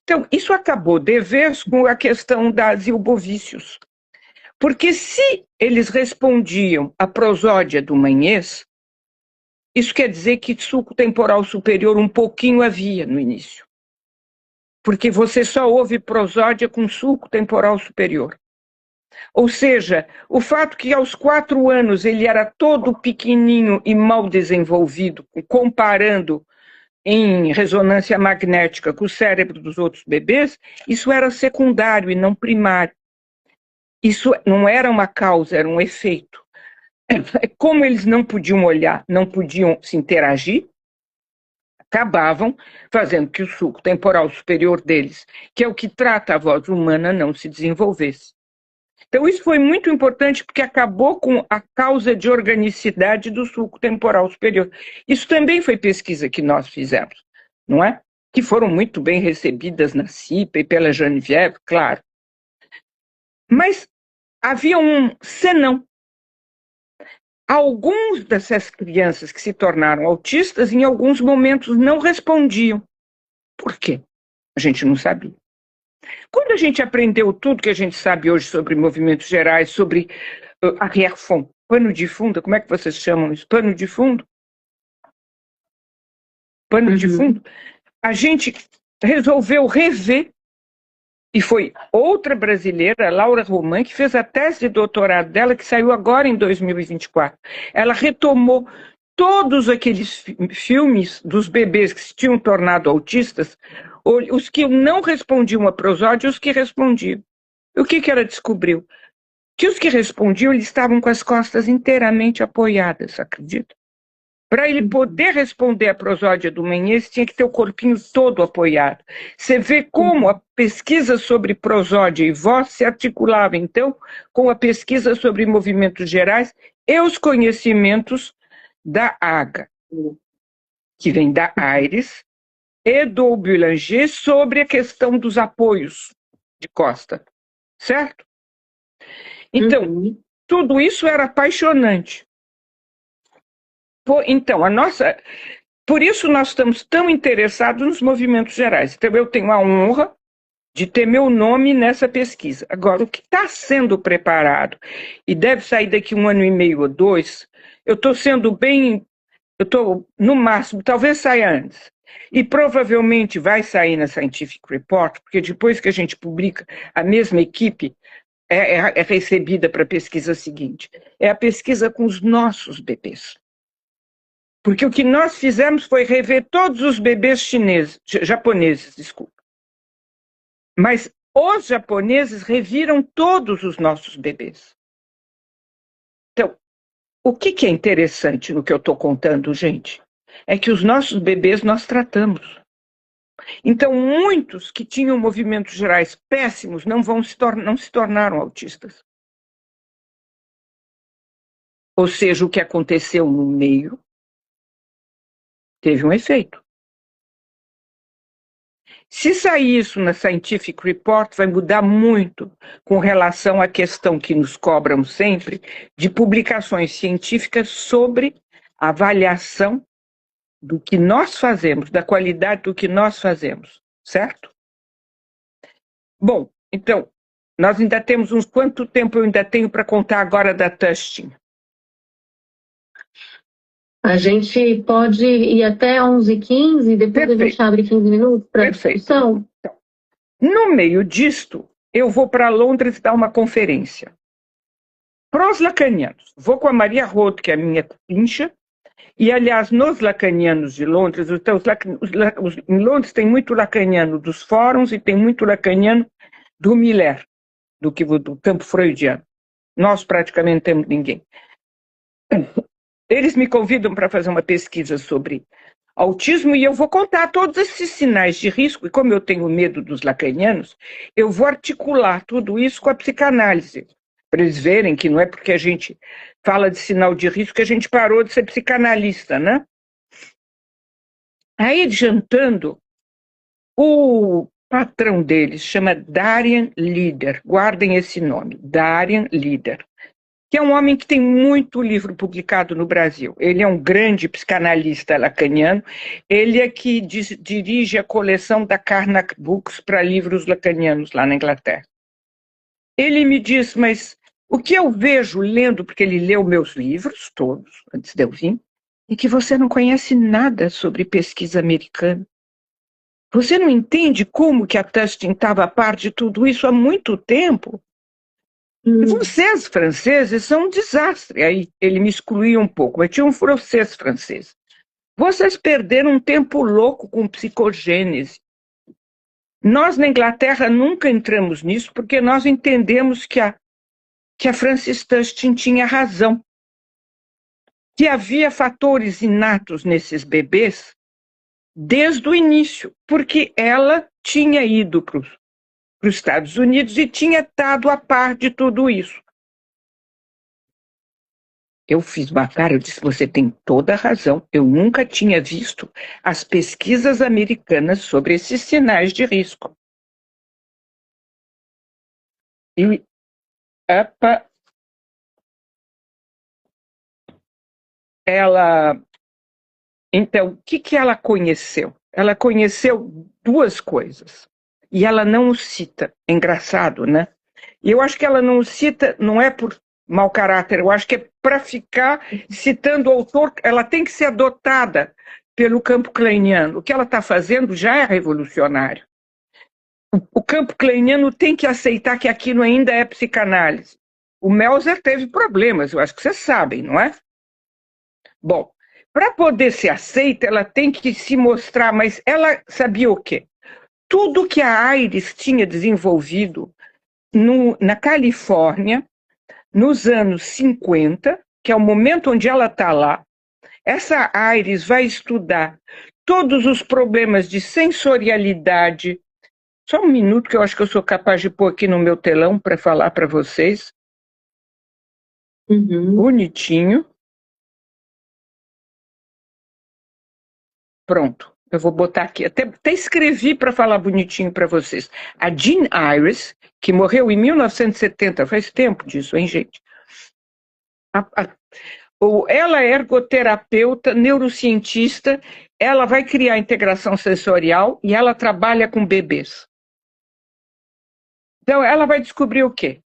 Então, isso acabou de vez com a questão das zilbovícios. Porque se eles respondiam à prosódia do Menyes, isso quer dizer que sulco temporal superior um pouquinho havia no início. Porque você só ouve prosódia com sulco temporal superior. Ou seja, o fato que aos 4 anos ele era todo pequenininho e mal desenvolvido, comparando em ressonância magnética com o cérebro dos outros bebês, isso era secundário e não primário. Isso não era uma causa, era um efeito. Como eles não podiam olhar, não podiam se interagir, acabavam fazendo que o sulco temporal superior deles, que é o que trata a voz humana, não se desenvolvesse. Então, isso foi muito importante porque acabou com a causa de organicidade do sulco temporal superior. Isso também foi pesquisa que nós fizemos, não é? Que foram muito bem recebidas na CIPA e pela Geneviève, claro. Mas havia um senão. Alguns dessas crianças que se tornaram autistas, em alguns momentos, não respondiam. Por quê? A gente não sabia. Quando a gente aprendeu tudo que a gente sabe hoje sobre movimentos gerais, sobre arrière-fond, pano de fundo, como é que vocês chamam isso? Pano de fundo? Pano de fundo? A gente resolveu rever, e foi outra brasileira, Laura Roman, que fez a tese de doutorado dela, que saiu agora em 2024. Ela retomou todos aqueles filmes dos bebês que se tinham tornado autistas, os que não respondiam a prosódia e os que respondiam. E o que ela descobriu? Que os que respondiam, eles estavam com as costas inteiramente apoiadas, acredita? Para ele poder responder a prosódia do Menyes, tinha que ter o corpinho todo apoiado. Você vê como a pesquisa sobre prosódia e voz se articulava, então, com a pesquisa sobre movimentos gerais e os conhecimentos da AGA, que vem da Aires, e do Boulanger sobre a questão dos apoios de costa, certo? Então, tudo isso era apaixonante. Então, por isso nós estamos tão interessados nos movimentos gerais. Então, eu tenho a honra de ter meu nome nessa pesquisa. Agora, o que está sendo preparado, e deve sair daqui 1 ano e meio ou 2, eu estou no máximo, talvez saia antes. E provavelmente vai sair na Scientific Report, porque depois que a gente publica, a mesma equipe é recebida para a pesquisa seguinte. É a pesquisa com os nossos bebês. Porque o que nós fizemos foi rever todos os bebês japoneses, desculpa. Mas os japoneses reviram todos os nossos bebês. Então, o que é interessante no que eu estou contando, gente? É que os nossos bebês nós tratamos. Então, muitos que tinham movimentos gerais péssimos não se tornaram autistas. Ou seja, o que aconteceu no meio teve um efeito. Se sair isso na Scientific Report, vai mudar muito com relação à questão que nos cobram sempre de publicações científicas sobre a avaliação do que nós fazemos, da qualidade do que nós fazemos, certo? Bom, então, nós ainda temos quanto tempo eu ainda tenho para contar agora da Tustin? A gente pode ir até 11h15, depois a gente abre 15 minutos para discussão? Então, no meio disto, eu vou para Londres dar uma conferência. Para os lacanianos, vou com a Maria Roth, que é a minha pincha, e, aliás, nos lacanianos de Londres, em Londres tem muito lacaniano dos fóruns e tem muito lacaniano do Miller, do campo freudiano. Nós praticamente temos ninguém. Eles me convidam para fazer uma pesquisa sobre autismo e eu vou contar todos esses sinais de risco, e como eu tenho medo dos lacanianos, eu vou articular tudo isso com a psicanálise, para eles verem que não é porque a gente fala de sinal de risco que a gente parou de ser psicanalista, né? Aí, jantando, o patrão deles chama Darian Lieder, guardem esse nome, Darian Lieder, que é um homem que tem muito livro publicado no Brasil. Ele é um grande psicanalista lacaniano, ele é que dirige a coleção da Karnak Books para livros lacanianos lá na Inglaterra. Ele me diz, mas o que eu vejo lendo, porque ele leu meus livros todos, antes de eu vir, é que você não conhece nada sobre pesquisa americana. Você não entende como que a Tustin estava a par de tudo isso há muito tempo? Vocês, franceses, são um desastre. Aí ele me excluía um pouco, mas tinha um francês francês. Vocês perderam um tempo louco com psicogênese. Nós, na Inglaterra, nunca entramos nisso, porque nós entendemos que a Frances Tustin tinha razão. Que havia fatores inatos nesses bebês desde o início, porque ela tinha ido para os Estados Unidos e tinha estado a par de tudo isso. Eu fiz uma cara, eu disse, você tem toda a razão, eu nunca tinha visto as pesquisas americanas sobre esses sinais de risco. E, então, o que ela conheceu? Ela conheceu duas coisas, e ela não o cita, é engraçado, né? E eu acho que ela não o cita, não é por mau caráter, eu acho que é para ficar citando o autor, ela tem que ser adotada pelo campo kleiniano. O que ela está fazendo já é revolucionário. O campo kleiniano tem que aceitar que aquilo ainda é psicanálise. O Melzer teve problemas, eu acho que vocês sabem, não é? Bom, para poder ser aceita, ela tem que se mostrar, mas ela sabia o quê? Tudo que a Iris tinha desenvolvido na Califórnia, nos anos 50, que é o momento onde ela está lá, essa Iris vai estudar todos os problemas de sensorialidade. Só um minuto que eu acho que eu sou capaz de pôr aqui no meu telão para falar para vocês. Bonitinho. Pronto, eu vou botar aqui. Até escrevi para falar bonitinho para vocês. A Jean Iris, que morreu em 1970, faz tempo disso, hein, gente? Ela é ergoterapeuta, neurocientista, ela vai criar integração sensorial e ela trabalha com bebês. Então, ela vai descobrir o quê?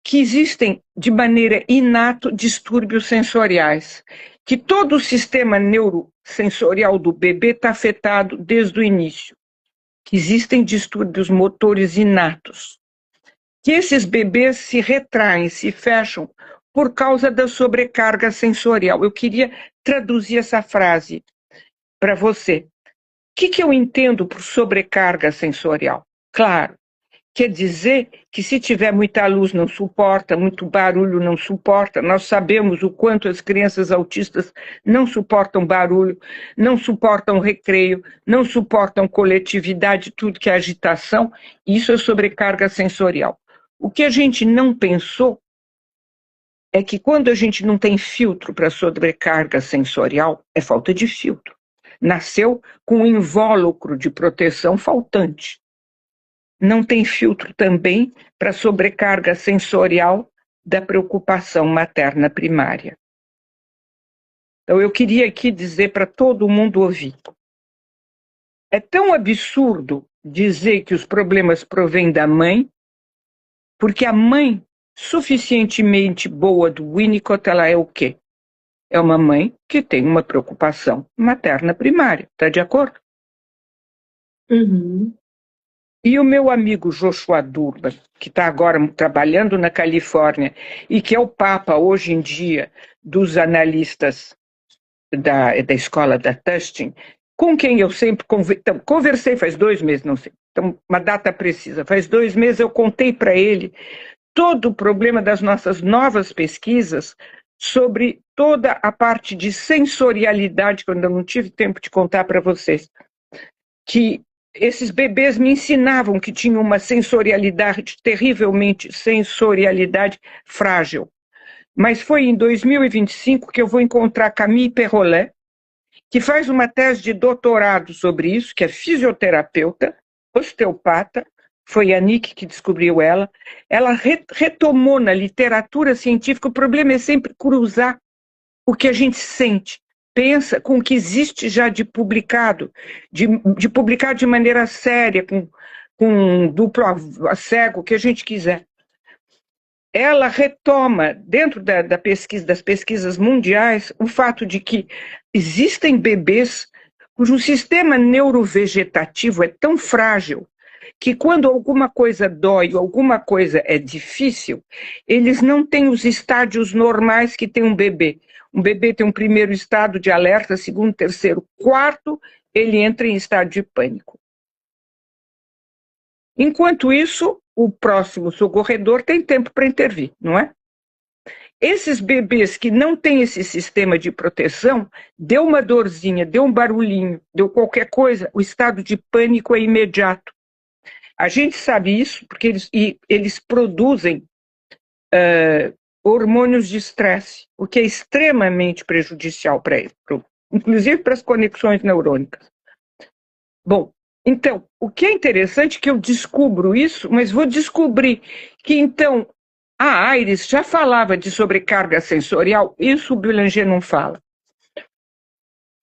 Que existem, de maneira inata, distúrbios sensoriais, que todo o sistema neurosensorial do bebê está afetado desde o início, que existem distúrbios motores inatos, que esses bebês se retraem, se fecham por causa da sobrecarga sensorial. Eu queria traduzir essa frase para você. O que eu entendo por sobrecarga sensorial? Claro, quer dizer que se tiver muita luz não suporta, muito barulho não suporta. Nós sabemos o quanto as crianças autistas não suportam barulho, não suportam recreio, não suportam coletividade, tudo que é agitação. Isso é sobrecarga sensorial. O que a gente não pensou é que quando a gente não tem filtro para sobrecarga sensorial, é falta de filtro. Nasceu com um invólucro de proteção faltante. Não tem filtro também para sobrecarga sensorial da preocupação materna primária. Então, eu queria aqui dizer para todo mundo ouvir. É tão absurdo dizer que os problemas provêm da mãe, porque a mãe suficientemente boa do Winnicott, ela é o quê? É uma mãe que tem uma preocupação materna primária, está de acordo? E o meu amigo Joshua Durban, que está agora trabalhando na Califórnia e que é o papa hoje em dia dos analistas da escola da Tustin, com quem eu sempre conversei faz 2 meses, não sei, então, uma data precisa, faz 2 meses eu contei para ele todo o problema das nossas novas pesquisas sobre toda a parte de sensorialidade, que eu ainda não tive tempo de contar para vocês, que esses bebês me ensinavam que tinham uma sensorialidade, terrivelmente sensorialidade frágil. Mas foi em 2025 que eu vou encontrar Camille Perrolet, que faz uma tese de doutorado sobre isso, que é fisioterapeuta, osteopata, foi a Nick que descobriu ela retomou na literatura científica, o problema é sempre cruzar o que a gente sente, pensa com o que existe já de publicado, de publicar de maneira séria, com duplo cego, o que a gente quiser. Ela retoma, dentro das pesquisas mundiais, o fato de que existem bebês cujo sistema neurovegetativo é tão frágil que quando alguma coisa dói, alguma coisa é difícil, eles não têm os estádios normais que tem um bebê. Um bebê tem um primeiro estado de alerta, segundo, terceiro, quarto, ele entra em estado de pânico. Enquanto isso, o próximo socorredor tem tempo para intervir, não é? Esses bebês que não têm esse sistema de proteção, deu uma dorzinha, deu um barulhinho, deu qualquer coisa, o estado de pânico é imediato. A gente sabe isso porque eles produzem hormônios de estresse, o que é extremamente prejudicial para eles, inclusive para as conexões neurônicas. Bom, então, o que é interessante é que eu descubro isso, mas vou descobrir que, então, a Iris já falava de sobrecarga sensorial, isso o Boulanger não fala.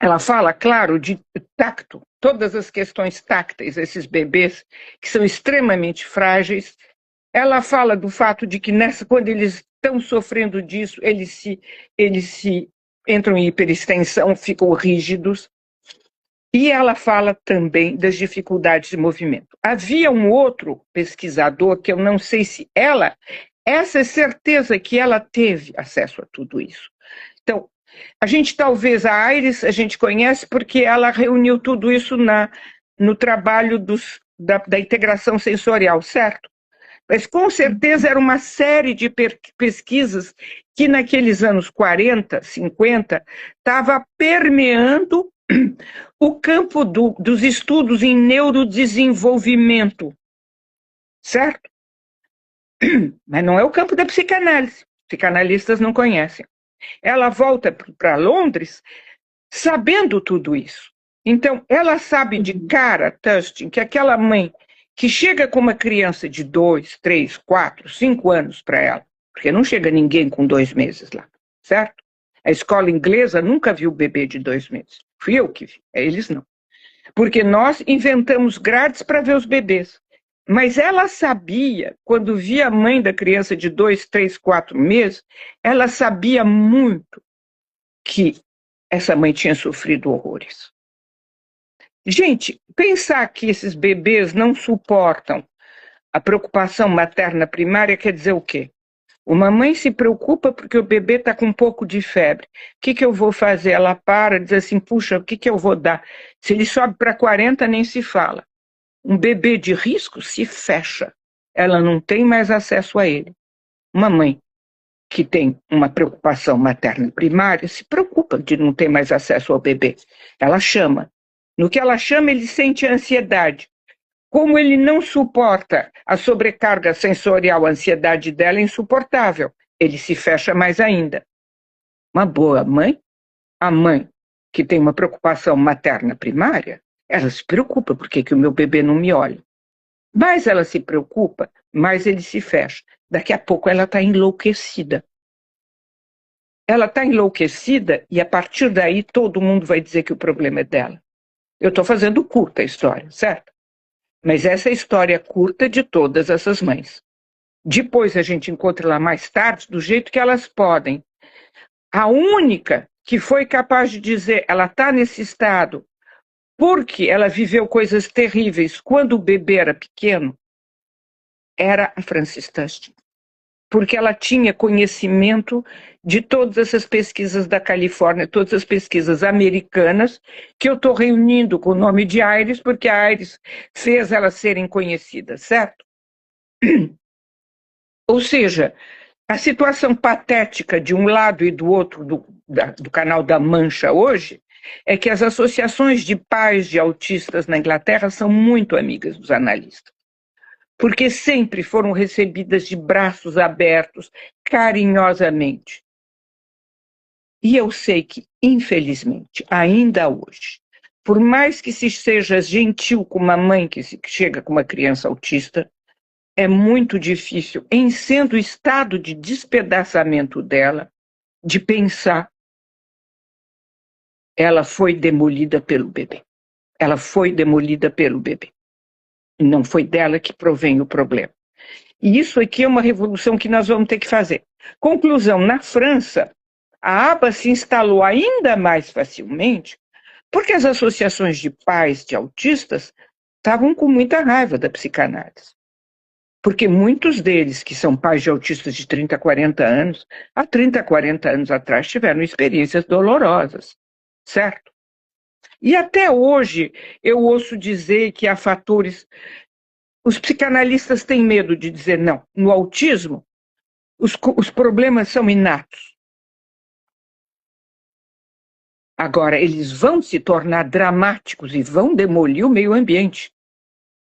Ela fala, claro, de tacto, todas as questões tácteis, esses bebês que são extremamente frágeis. Ela fala do fato de que quando eles estão sofrendo disso, eles se entram em hiperextensão, ficam rígidos. E ela fala também das dificuldades de movimento. Havia um outro pesquisador, que eu não sei se essa é certeza que ela teve acesso a tudo isso. Então, a Iris, a gente conhece porque ela reuniu tudo isso no trabalho da integração sensorial, certo? Mas com certeza era uma série de pesquisas que naqueles anos 40, 50, estava permeando o campo dos estudos em neurodesenvolvimento, certo? Mas não é o campo da psicanálise. Psicanalistas não conhecem. Ela volta para Londres sabendo tudo isso. Então, ela sabe de cara, Tustin, que aquela mãe que chega com uma criança de 2, 3, 4, 5 anos para ela, porque não chega ninguém com 2 meses lá, certo? A escola inglesa nunca viu bebê de 2 meses. Fui eu que vi, eles não. Porque nós inventamos grades para ver os bebês. Mas ela sabia, quando via a mãe da criança de 2, 3, 4 meses, ela sabia muito que essa mãe tinha sofrido horrores. Gente, pensar que esses bebês não suportam a preocupação materna primária quer dizer o quê? Uma mãe se preocupa porque o bebê está com um pouco de febre. O que eu vou fazer? Ela para, diz assim, puxa, o que eu vou dar? Se ele sobe para 40, nem se fala. Um bebê de risco se fecha. Ela não tem mais acesso a ele. Uma mãe que tem uma preocupação materna primária se preocupa de não ter mais acesso ao bebê. Ela chama. No que ela chama, ele sente ansiedade. Como ele não suporta a sobrecarga sensorial, a ansiedade dela é insuportável. Ele se fecha mais ainda. Uma boa mãe, a mãe que tem uma preocupação materna primária, ela se preocupa, por que o meu bebê não me olha? Mais ela se preocupa, mais ele se fecha. Daqui a pouco ela está enlouquecida. Ela está enlouquecida e a partir daí todo mundo vai dizer que o problema é dela. Eu estou fazendo curta a história, certo? Mas essa é a história curta de todas essas mães. Depois a gente encontra lá mais tarde, do jeito que elas podem. A única que foi capaz de dizer, ela está nesse estado, porque ela viveu coisas terríveis quando o bebê era pequeno, era a Frances Tustin. Porque ela tinha conhecimento de todas essas pesquisas da Califórnia, todas as pesquisas americanas, que eu estou reunindo com o nome de Iris, porque a Iris fez elas serem conhecidas, certo? Ou seja, a situação patética de um lado e do outro do Canal da Mancha hoje é que as associações de pais de autistas na Inglaterra são muito amigas dos analistas, porque sempre foram recebidas de braços abertos, carinhosamente. E eu sei que, infelizmente, ainda hoje, por mais que se seja gentil com uma mãe que chega com uma criança autista, é muito difícil, em sendo o estado de despedaçamento dela, de pensar, ela foi demolida pelo bebê. Ela foi demolida pelo bebê. E não foi dela que provém o problema. E isso aqui é uma revolução que nós vamos ter que fazer. Conclusão, na França, a aba se instalou ainda mais facilmente porque as associações de pais de autistas estavam com muita raiva da psicanálise. Porque muitos deles, que são pais de autistas de 30, 40 anos, há 30, 40 anos atrás tiveram experiências dolorosas, certo? E até hoje eu ouço dizer que há fatores... Os psicanalistas têm medo de dizer não. No autismo, os problemas são inatos. Agora, eles vão se tornar dramáticos e vão demolir o meio ambiente.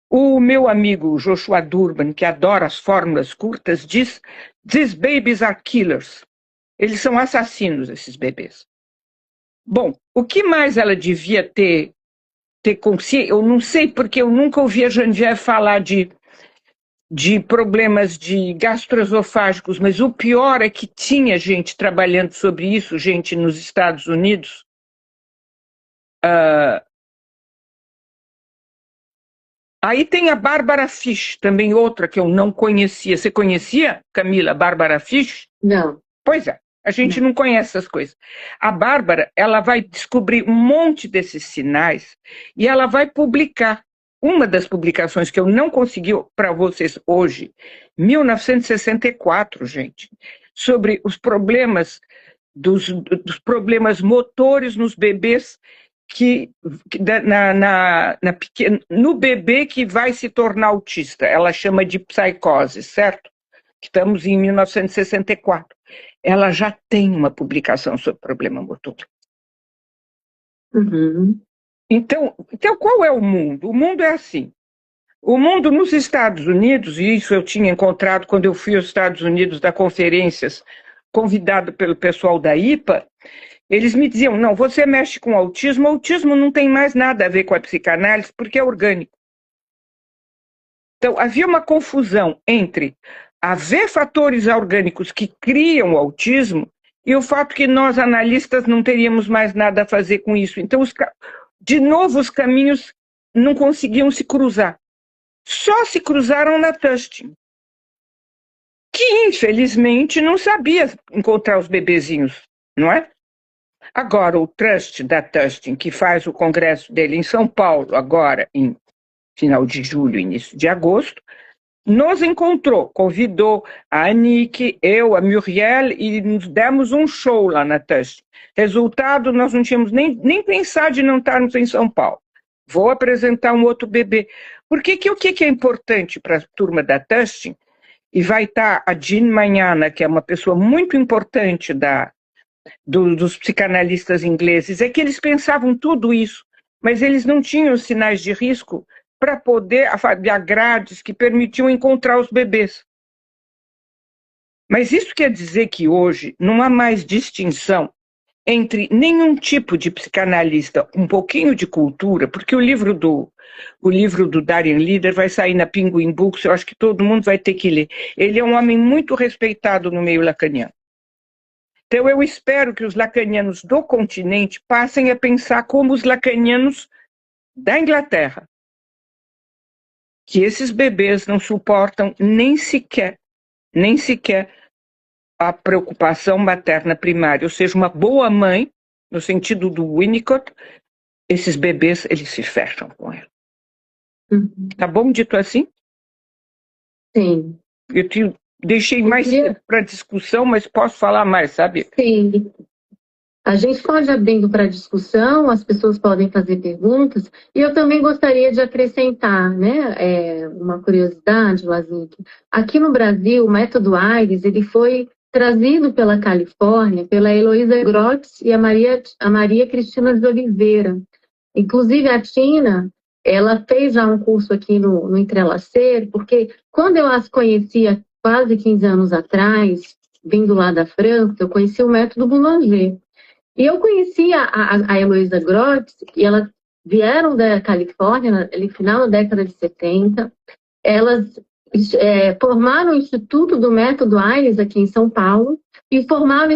O meu amigo Joshua Durban, que adora as fórmulas curtas, diz: "These babies are killers." Eles são assassinos, esses bebês. Bom, o que mais ela devia ter consciência? Eu não sei, porque eu nunca ouvi a Geneviève falar de problemas de gastroesofágicos, mas o pior é que tinha gente trabalhando sobre isso, gente nos Estados Unidos. Aí tem a Bárbara Fish, também outra que eu não conhecia. Você conhecia, Camila, Bárbara Fish? Não. Pois é, a gente não conhece essas coisas. A Bárbara, ela vai descobrir um monte desses sinais e ela vai publicar. Uma das publicações que eu não consegui para vocês hoje, 1964, gente, sobre os problemas dos problemas motores nos bebês no bebê que vai se tornar autista. Ela chama de psicose, certo? Estamos em 1964. Ela já tem uma publicação sobre problema motor. Uhum. Então, qual é o mundo? O mundo é assim. O mundo nos Estados Unidos, e isso eu tinha encontrado quando eu fui aos Estados Unidos dar conferências, convidado pelo pessoal da IPA, eles me diziam: não, você mexe com autismo não tem mais nada a ver com a psicanálise, porque é orgânico. Então, havia uma confusão entre haver fatores orgânicos que criam o autismo e o fato que nós, analistas, não teríamos mais nada a fazer com isso. Então, de novo, os caminhos não conseguiam se cruzar. Só se cruzaram na Tustin, que, infelizmente, não sabia encontrar os bebezinhos, não é? Agora, o Trust da Tustin, que faz o congresso dele em São Paulo, agora em final de julho, início de agosto, nos encontrou, convidou a Anique, eu, a Muriel, e nos demos um show lá na Tustin. Resultado, nós não tínhamos nem pensado de não estarmos em São Paulo. Vou apresentar um outro bebê. Porque o que é importante para a turma da Tustin, e vai estar a Jean Magnana, que é uma pessoa muito importante dos psicanalistas ingleses, é que eles pensavam tudo isso, mas eles não tinham sinais de risco para poder fazer grades que permitiam encontrar os bebês. Mas isso quer dizer que hoje não há mais distinção entre nenhum tipo de psicanalista, um pouquinho de cultura, porque o livro do Darien Lieder vai sair na Penguin Books, eu acho que todo mundo vai ter que ler. Ele é um homem muito respeitado no meio lacaniano. Então eu espero que os lacanianos do continente passem a pensar como os lacanianos da Inglaterra, que esses bebês não suportam nem sequer a preocupação materna primária, ou seja, uma boa mãe, no sentido do Winnicott, esses bebês, eles se fecham com ela. Uhum. Tá bom dito assim? Sim. Eu te deixei mais para discussão, mas posso falar mais, sabe? Sim. A gente pode abrindo para discussão, as pessoas podem fazer perguntas, e eu também gostaria de acrescentar, né, uma curiosidade, Lazique. Aqui no Brasil, o método AIRES, ele foi trazido pela Califórnia, pela Heloísa Grotz e a Maria Cristina de Oliveira. Inclusive, a Tina, ela fez já um curso aqui no Entrelacer, porque quando eu as conhecia quase 15 anos atrás, vindo lá da França, eu conheci o método Boulanger. E eu conheci a Heloísa Grotz, e ela vieram da Califórnia, no final da década de 70, elas formaram o Instituto do Método Ayres aqui em São Paulo e formaram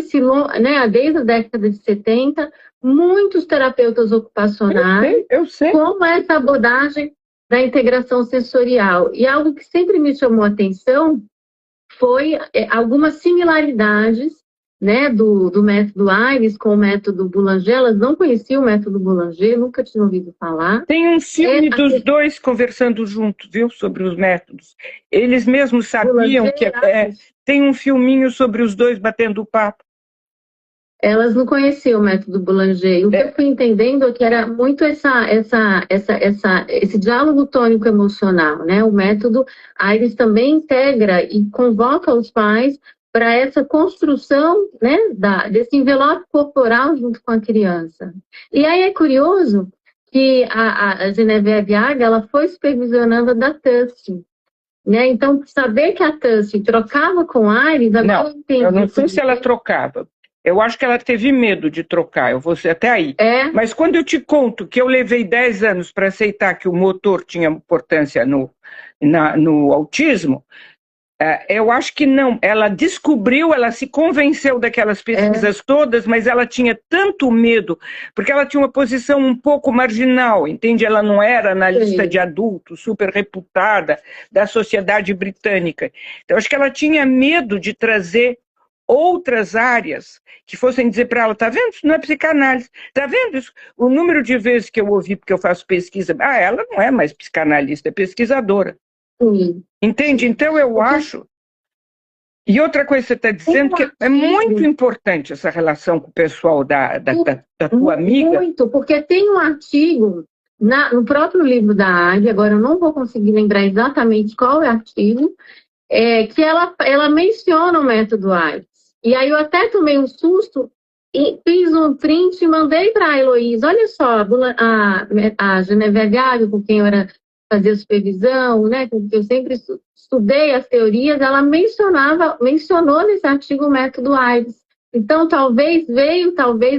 desde a década de 70 muitos terapeutas ocupacionais eu sei. com essa abordagem da integração sensorial. E algo que sempre me chamou a atenção foi algumas similaridades, né, do método Ayres com o método Boulanger. Elas não conheciam o método Boulanger, nunca tinham ouvido falar. Tem um filme dos dois conversando juntos, viu, sobre os métodos. Eles mesmos sabiam Boulanger, tem um filminho sobre os dois batendo papo. Elas não conheciam o método Boulanger. O que eu fui entendendo é que era muito esse diálogo tônico-emocional, né? O método Ayres também integra e convoca os pais para essa construção, né, desse envelope corporal junto com a criança. E aí é curioso que a Genevieve Aga, ela foi supervisionando a da Tussi, né? Então, saber que a Tussi trocava com Ayres, agora eu entendi. Eu não sei se ela trocava. Eu acho que ela teve medo de trocar, eu vou ser até aí. Mas quando eu te conto que eu levei 10 anos para aceitar que o motor tinha importância no autismo, eu acho que não. Ela descobriu, ela se convenceu daquelas pesquisas todas, mas ela tinha tanto medo, porque ela tinha uma posição um pouco marginal, entende? Ela não era na lista de adultos, super reputada da sociedade britânica. Então, acho que ela tinha medo de trazer outras áreas que fossem dizer para ela, tá vendo? Isso não é psicanálise. Tá vendo isso? O número de vezes que eu ouvi, porque eu faço pesquisa, ela não é mais psicanalista, é pesquisadora. Entende? Então eu acho. E outra coisa que você está dizendo, que é muito importante essa relação com o pessoal da tua amiga. Muito, porque tem um artigo no próprio livro da Águia, agora eu não vou conseguir lembrar exatamente qual é o artigo, que ela menciona o método Ayres. E aí eu até tomei um susto e fiz um print e mandei para a Heloísa. Olha só, a Genevieve Aga, com quem eu fazia supervisão, né, com quem eu sempre estudei as teorias, ela mencionou nesse artigo o método Ayres. Então, talvez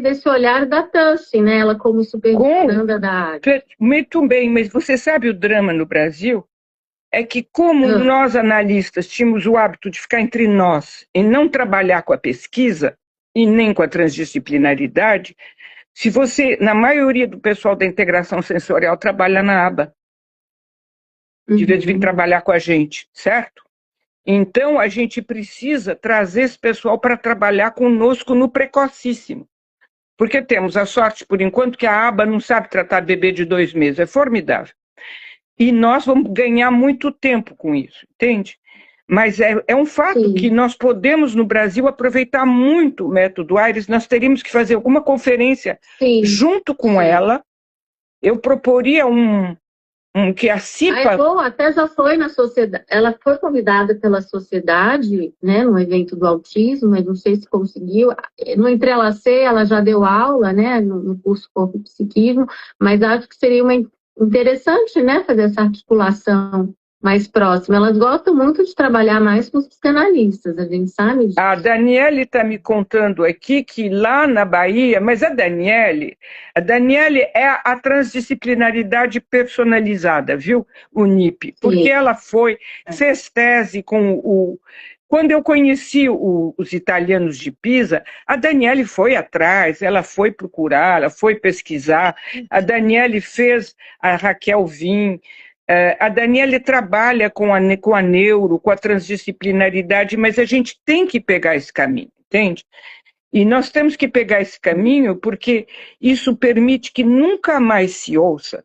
desse olhar da Tussi, né, ela como supervisora da Águia. Muito bem, mas você sabe o drama no Brasil? É que como nós analistas tínhamos o hábito de ficar entre nós e não trabalhar com a pesquisa e nem com a transdisciplinaridade, se você, na maioria do pessoal da integração sensorial, trabalha na aba, de vez de vir trabalhar com a gente, certo? Então, a gente precisa trazer esse pessoal para trabalhar conosco no precocíssimo. Porque temos a sorte, por enquanto, que a aba não sabe tratar bebê de 2 meses. É formidável. E nós vamos ganhar muito tempo com isso, entende? Mas é um fato que nós podemos, no Brasil, aproveitar muito o método Ayres. Nós teríamos que fazer alguma conferência junto com ela. Eu proporia que a CIPA... até já foi na sociedade. Ela foi convidada pela sociedade, né, no evento do autismo, mas não sei se conseguiu. No Entrelacê, ela já deu aula, né, no curso Corpo e Psiquismo, mas acho que seria interessante, né, fazer essa articulação mais próxima. Elas gostam muito de trabalhar mais com os psicanalistas, a gente sabe disso. A Daniele está me contando aqui que lá na Bahia, mas a Daniele é a transdisciplinaridade personalizada, viu, o NIP? Porque ela fez tese com Quando eu conheci os italianos de Pisa, a Daniele foi atrás, ela foi procurar, ela foi pesquisar. A Daniele fez a Raquel Vim. A Daniele trabalha com a neuro, com a transdisciplinaridade, mas a gente tem que pegar esse caminho, entende? E nós temos que pegar esse caminho porque isso permite que nunca mais se ouça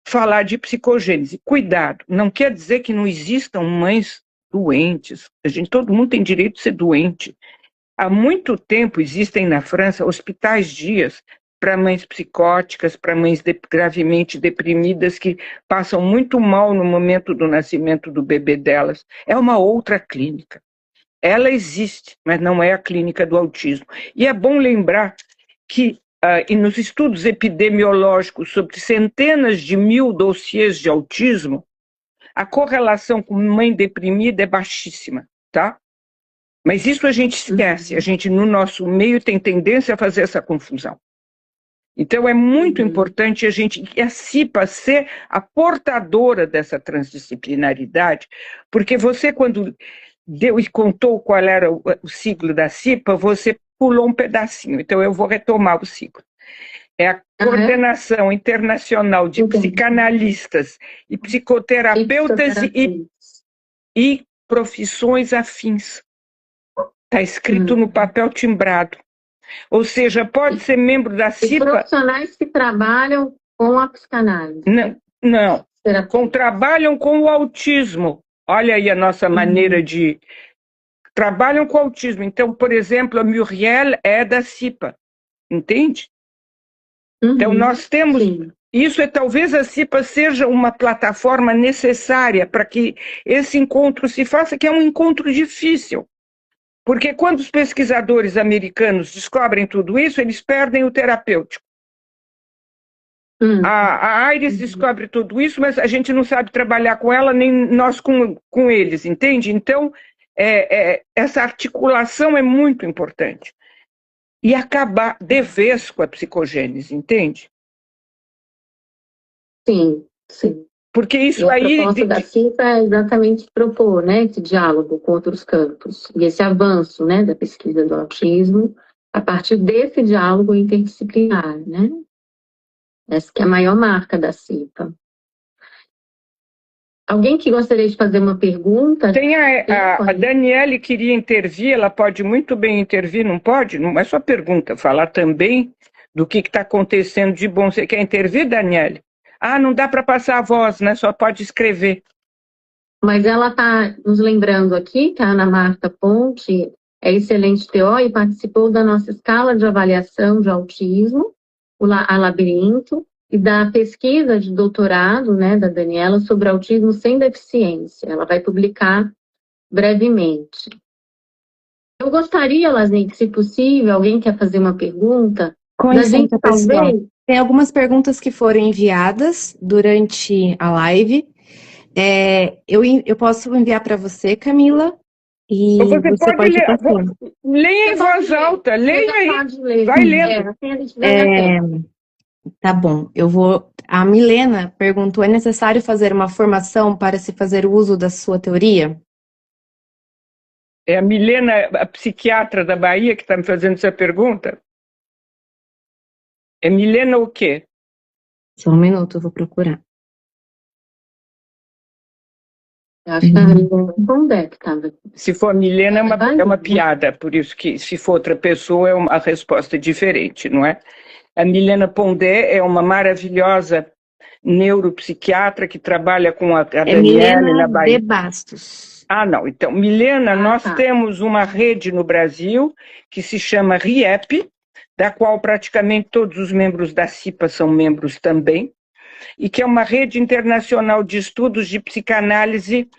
falar de psicogênese. Cuidado, não quer dizer que não existam mães doentes. Todo mundo tem direito de ser doente. Há muito tempo existem na França hospitais dias para mães psicóticas, para mães gravemente deprimidas que passam muito mal no momento do nascimento do bebê delas. É uma outra clínica. Ela existe, mas não é a clínica do autismo. E é bom lembrar que e nos estudos epidemiológicos sobre centenas de mil dossiês de autismo, a correlação com mãe deprimida é baixíssima, tá? Mas isso a gente esquece, a gente no nosso meio tem tendência a fazer essa confusão. Então, é muito importante a CIPA ser a portadora dessa transdisciplinaridade, porque você, quando deu e contou qual era o ciclo da CIPA, você pulou um pedacinho. Então, eu vou retomar o ciclo. É a Coordenação Internacional de Psicanalistas e Psicoterapeutas e Profissões Afins. Está escrito no papel timbrado. Ou seja, pode ser membro da CIPA... E profissionais que trabalham com a psicanálise. Não. Trabalham com o autismo. Olha aí a nossa maneira de... Trabalham com o autismo. Então, por exemplo, a Muriel é da CIPA. Entende? Então, nós temos... Sim. Isso talvez a CIPA seja uma plataforma necessária para que esse encontro se faça, que é um encontro difícil. Porque quando os pesquisadores americanos descobrem tudo isso, eles perdem o terapêutico. A Iris descobre tudo isso, mas a gente não sabe trabalhar com ela, nem nós com eles, entende? Então, essa articulação é muito importante. E acabar de vez com a psicogênese, entende? Sim, sim. Porque isso a proposta da CIPA é exatamente propor, né, esse diálogo com outros campos e esse avanço, né, da pesquisa do autismo a partir desse diálogo interdisciplinar, né? Essa que é a maior marca da CIPA. Alguém que gostaria de fazer uma pergunta? Tem a Daniele queria intervir, ela pode muito bem intervir, não pode? Não é só pergunta, falar também do que está acontecendo de bom. Você quer intervir, Daniele? Ah, não dá para passar a voz, né? Só pode escrever. Mas ela está nos lembrando aqui que a Ana Marta Ponte é excelente TO e participou da nossa escala de avaliação de autismo, a Labirinto, e da pesquisa de doutorado, né, da Daniela, sobre autismo sem deficiência. Ela vai publicar brevemente. Eu gostaria, Lasnik, se possível, alguém quer fazer uma pergunta? Com licença, pessoal. Tem algumas perguntas que foram enviadas durante a live. Eu posso enviar para você, Camila, e você pode ler. Leia em voz alta, leia aí. Vai lendo. Tá bom, eu vou... A Milena perguntou, é necessário fazer uma formação para se fazer uso da sua teoria? É a Milena, a psiquiatra da Bahia, que está me fazendo essa pergunta? É Milena o quê? Só um minuto, eu vou procurar. Eu acho que a Milena Pondé que estava aqui. Se for Milena, é uma piada, por isso que se for outra pessoa, a resposta é diferente, não é? A Milena Pondé é uma maravilhosa neuropsiquiatra que trabalha com a Daniela na Bahia. De Bastos. Ah, não. Então, Milena, nós temos uma rede no Brasil que se chama RIEP, da qual praticamente todos os membros da CIPA são membros também, e que é uma rede internacional de estudos de psicanálise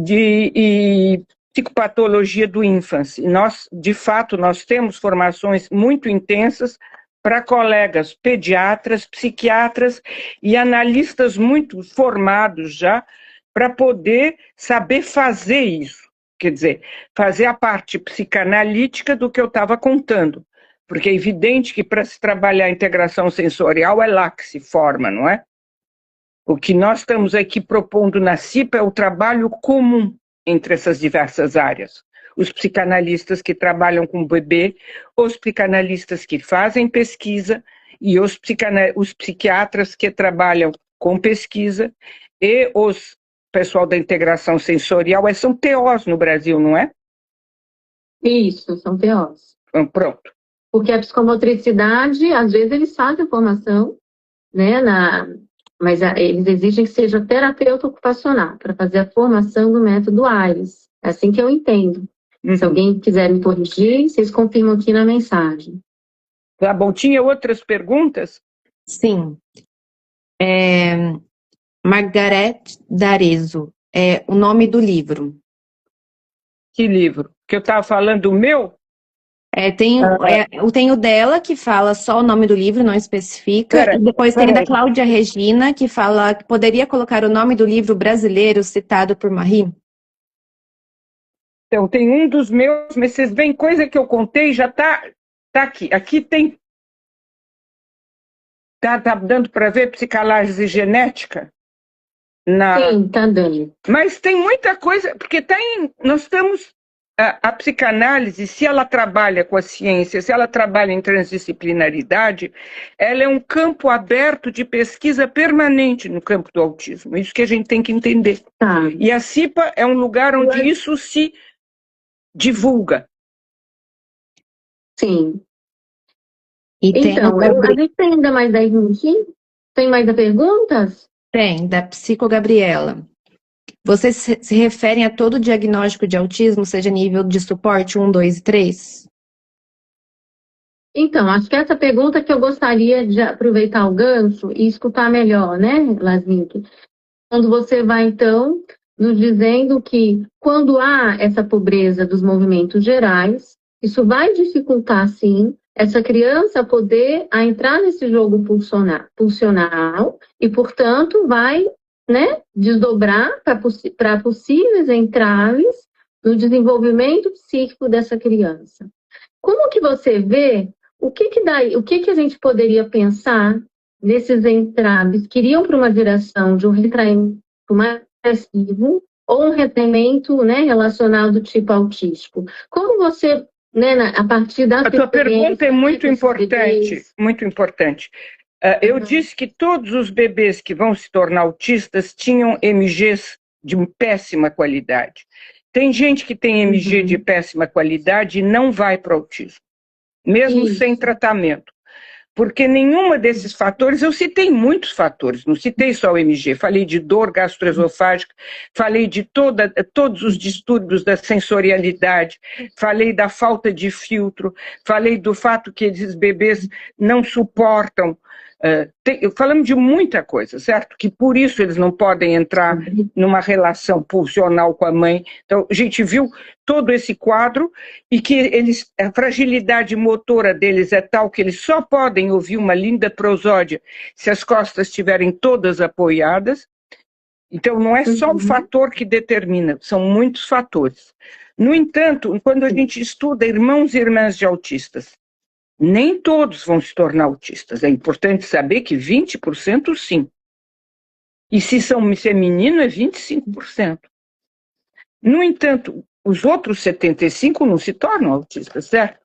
e psicopatologia do ínfance. E nós, de fato, nós temos formações muito intensas para colegas pediatras, psiquiatras e analistas muito formados já, para poder saber fazer isso. Quer dizer, fazer a parte psicanalítica do que eu estava contando. Porque é evidente que para se trabalhar a integração sensorial é lá que se forma, não é? O que nós estamos aqui propondo na CIPA é o trabalho comum entre essas diversas áreas. Os psicanalistas que trabalham com o bebê, os psicanalistas que fazem pesquisa e os psiquiatras que trabalham com pesquisa e os pessoal da integração sensorial, são TOs no Brasil, não é? Isso, são TOs. Pronto. Porque a psicomotricidade, às vezes eles fazem a formação, né, mas eles exigem que seja terapeuta ocupacional para fazer a formação do método AIRES. É assim que eu entendo. Se alguém quiser me corrigir, vocês confirmam aqui na mensagem. Tá bom. Tinha outras perguntas? Sim. Margaret D'Arezzo, o nome do livro. Que livro? Que eu estava falando do meu? Tem o dela, que fala só o nome do livro, não especifica. E depois tem da Cláudia Regina, que fala que poderia colocar o nome do livro brasileiro citado por Marie. Então, tem um dos meus, mas vocês veem, coisa que eu contei já está aqui. Aqui tem Tá dando para ver psicanálise genética? Sim, tá dando. Mas tem muita coisa, porque nós estamos... A psicanálise, se ela trabalha com a ciência, se ela trabalha em transdisciplinaridade, ela é um campo aberto de pesquisa permanente no campo do autismo. Isso que a gente tem que entender. Tá. E a CIPA é um lugar onde isso se divulga. Sim. E então, a gente tem ainda mais 10 minutinhos? Tem mais perguntas? Tem, da Psico Gabriela. Vocês se referem a todo diagnóstico de autismo, seja nível de suporte 1, 2 e 3? Então, acho que essa pergunta que eu gostaria de aproveitar o gancho e escutar melhor, né, Lasnik? Quando você vai, então, nos dizendo que quando há essa pobreza dos movimentos gerais, isso vai dificultar, sim, essa criança poder entrar nesse jogo pulsional e, portanto, vai, né, desdobrar para possíveis entraves no desenvolvimento psíquico dessa criança. Como que você vê, o que a gente poderia pensar nesses entraves que iriam para uma geração de um retraimento mais agressivo ou um retraimento, né, relacionado do tipo autístico? Como você, né, a partir da A tua pergunta é muito importante, muito importante. Eu disse que todos os bebês que vão se tornar autistas tinham MGs de péssima qualidade. Tem gente que tem MG de péssima qualidade e não vai para o autismo, mesmo sem tratamento. Porque nenhuma desses fatores, eu citei muitos fatores, não citei só o MG, falei de dor gastroesofágica, falei de todos os distúrbios da sensorialidade, falei da falta de filtro, falei do fato que esses bebês não suportam. Falamos de muita coisa, certo? Que por isso eles não podem entrar numa relação pulsional com a mãe. Então, a gente viu todo esse quadro e que a fragilidade motora deles é tal que eles só podem ouvir uma linda prosódia se as costas estiverem todas apoiadas. Então, não é só o fator que determina, são muitos fatores. No entanto, quando a gente estuda irmãos e irmãs de autistas, nem todos vão se tornar autistas. É importante saber que 20% sim. E se é menino, é 25%. No entanto, os outros 75% não se tornam autistas, certo?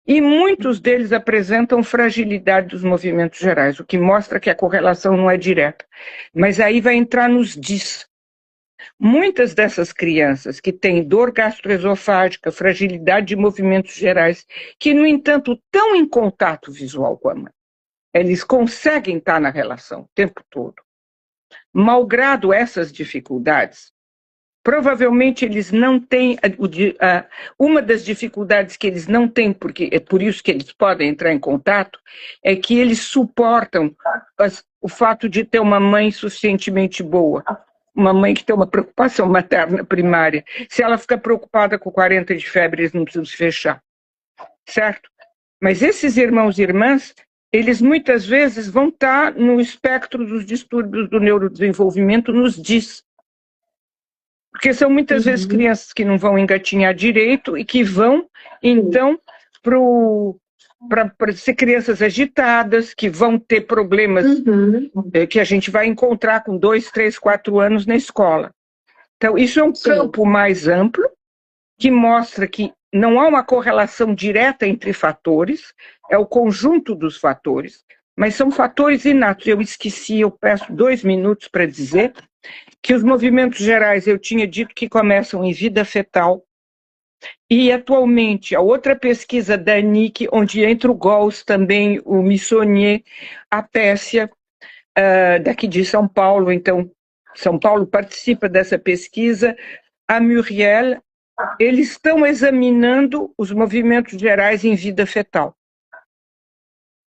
E muitos deles apresentam fragilidade dos movimentos gerais, o que mostra que a correlação não é direta. Mas aí vai entrar nos DIS. Muitas dessas crianças que têm dor gastroesofágica, fragilidade de movimentos gerais, que, no entanto, estão em contato visual com a mãe, eles conseguem estar na relação o tempo todo. Malgrado essas dificuldades, provavelmente eles não têm... Uma das dificuldades que eles não têm, porque é por isso que eles podem entrar em contato, é que eles suportam o fato de ter uma mãe suficientemente boa. Uma mãe que tem uma preocupação materna primária. Se ela fica preocupada com 40 de febre, eles não precisam se fechar. Certo? Mas esses irmãos e irmãs, eles muitas vezes vão estar no espectro dos distúrbios do neurodesenvolvimento, nos DIS. Porque são muitas vezes crianças que não vão engatinhar direito e que vão, então, para ser crianças agitadas, que vão ter problemas que a gente vai encontrar com 2, 3, 4 anos na escola. Então, isso é um campo mais amplo, que mostra que não há uma correlação direta entre fatores, é o conjunto dos fatores, mas são fatores inatos. Eu esqueci, eu peço 2 minutos para dizer que os movimentos gerais, eu tinha dito que começam em vida fetal, e atualmente a outra pesquisa da NIC, onde entra o Gols também, o Missonier, a Pérsia, daqui de São Paulo, então São Paulo participa dessa pesquisa, a Muriel, eles estão examinando os movimentos gerais em vida fetal.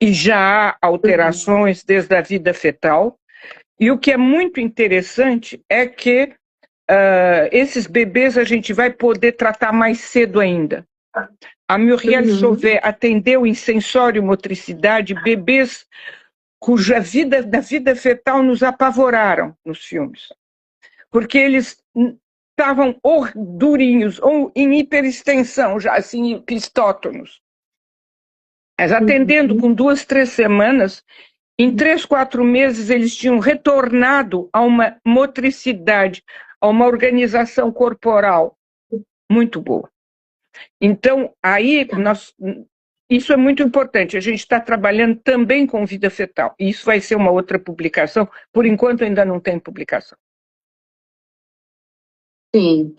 E já há alterações desde a vida fetal, e o que é muito interessante é que esses bebês a gente vai poder tratar mais cedo ainda. A Muriel Chauvet atendeu em sensório-motricidade bebês cuja vida fetal nos apavoraram nos filmes. Porque eles estavam ou durinhos, ou em hiperextensão, já assim, pistótonos. Mas atendendo com 2, 3 semanas, Em 3, 4 meses, eles tinham retornado a uma motricidade, a uma organização corporal muito boa. Então, aí, isso é muito importante. A gente está trabalhando também com vida fetal. E isso vai ser uma outra publicação. Por enquanto, ainda não tem publicação. Sim.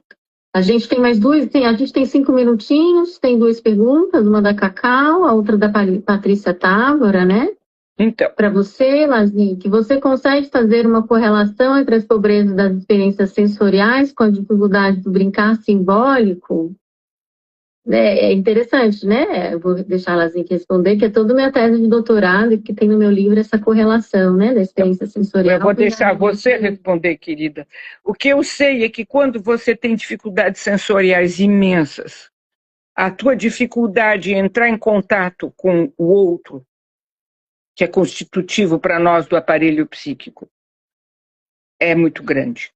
A gente tem mais duas, a gente tem 5 minutinhos, tem 2 perguntas, uma da Cacau, a outra da Patrícia Távora, né? Então. Para você, Lazique, você consegue fazer uma correlação entre as pobrezas das experiências sensoriais com a dificuldade do brincar simbólico? É interessante, né? Eu vou deixar a Lazique responder, que é toda a minha tese de doutorado, que tem no meu livro essa correlação, né, da experiência sensorial. Eu vou deixar você responder, querida. O que eu sei é que quando você tem dificuldades sensoriais imensas, a tua dificuldade em entrar em contato com o outro, que é constitutivo para nós do aparelho psíquico, é muito grande.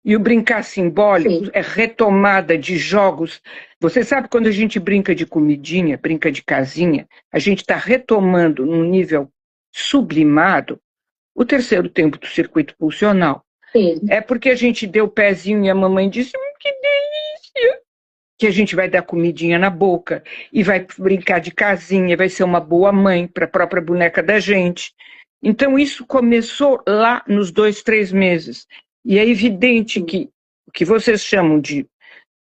E o brincar simbólico é retomada de jogos. Você sabe quando a gente brinca de comidinha, brinca de casinha, a gente está retomando num nível sublimado o terceiro tempo do circuito pulsional. Sim. É porque a gente deu o pezinho e a mamãe disse, que delícia! Que a gente vai dar comidinha na boca e vai brincar de casinha, vai ser uma boa mãe para a própria boneca da gente. Então isso começou lá nos 2, 3 meses. E é evidente que o que vocês chamam de...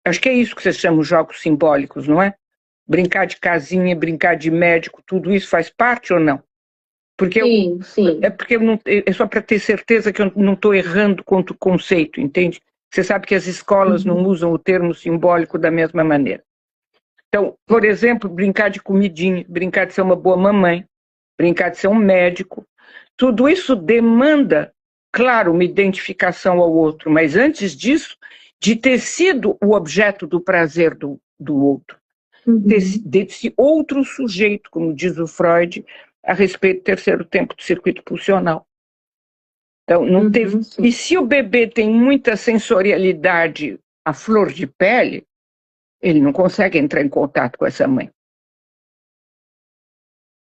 Acho que é isso que vocês chamam de jogos simbólicos, não é? Brincar de casinha, brincar de médico, tudo isso faz parte ou não? Porque sim. É porque é só para ter certeza que eu não estou errando quanto o conceito, entende? Você sabe que as escolas não usam o termo simbólico da mesma maneira. Então, por exemplo, brincar de comidinha, brincar de ser uma boa mamãe, brincar de ser um médico, tudo isso demanda, claro, uma identificação ao outro, mas antes disso, de ter sido o objeto do prazer do outro. Desse outro sujeito, como diz o Freud, a respeito do terceiro tempo do circuito pulsional. Então, não teve... E se o bebê tem muita sensorialidade à flor de pele, ele não consegue entrar em contato com essa mãe.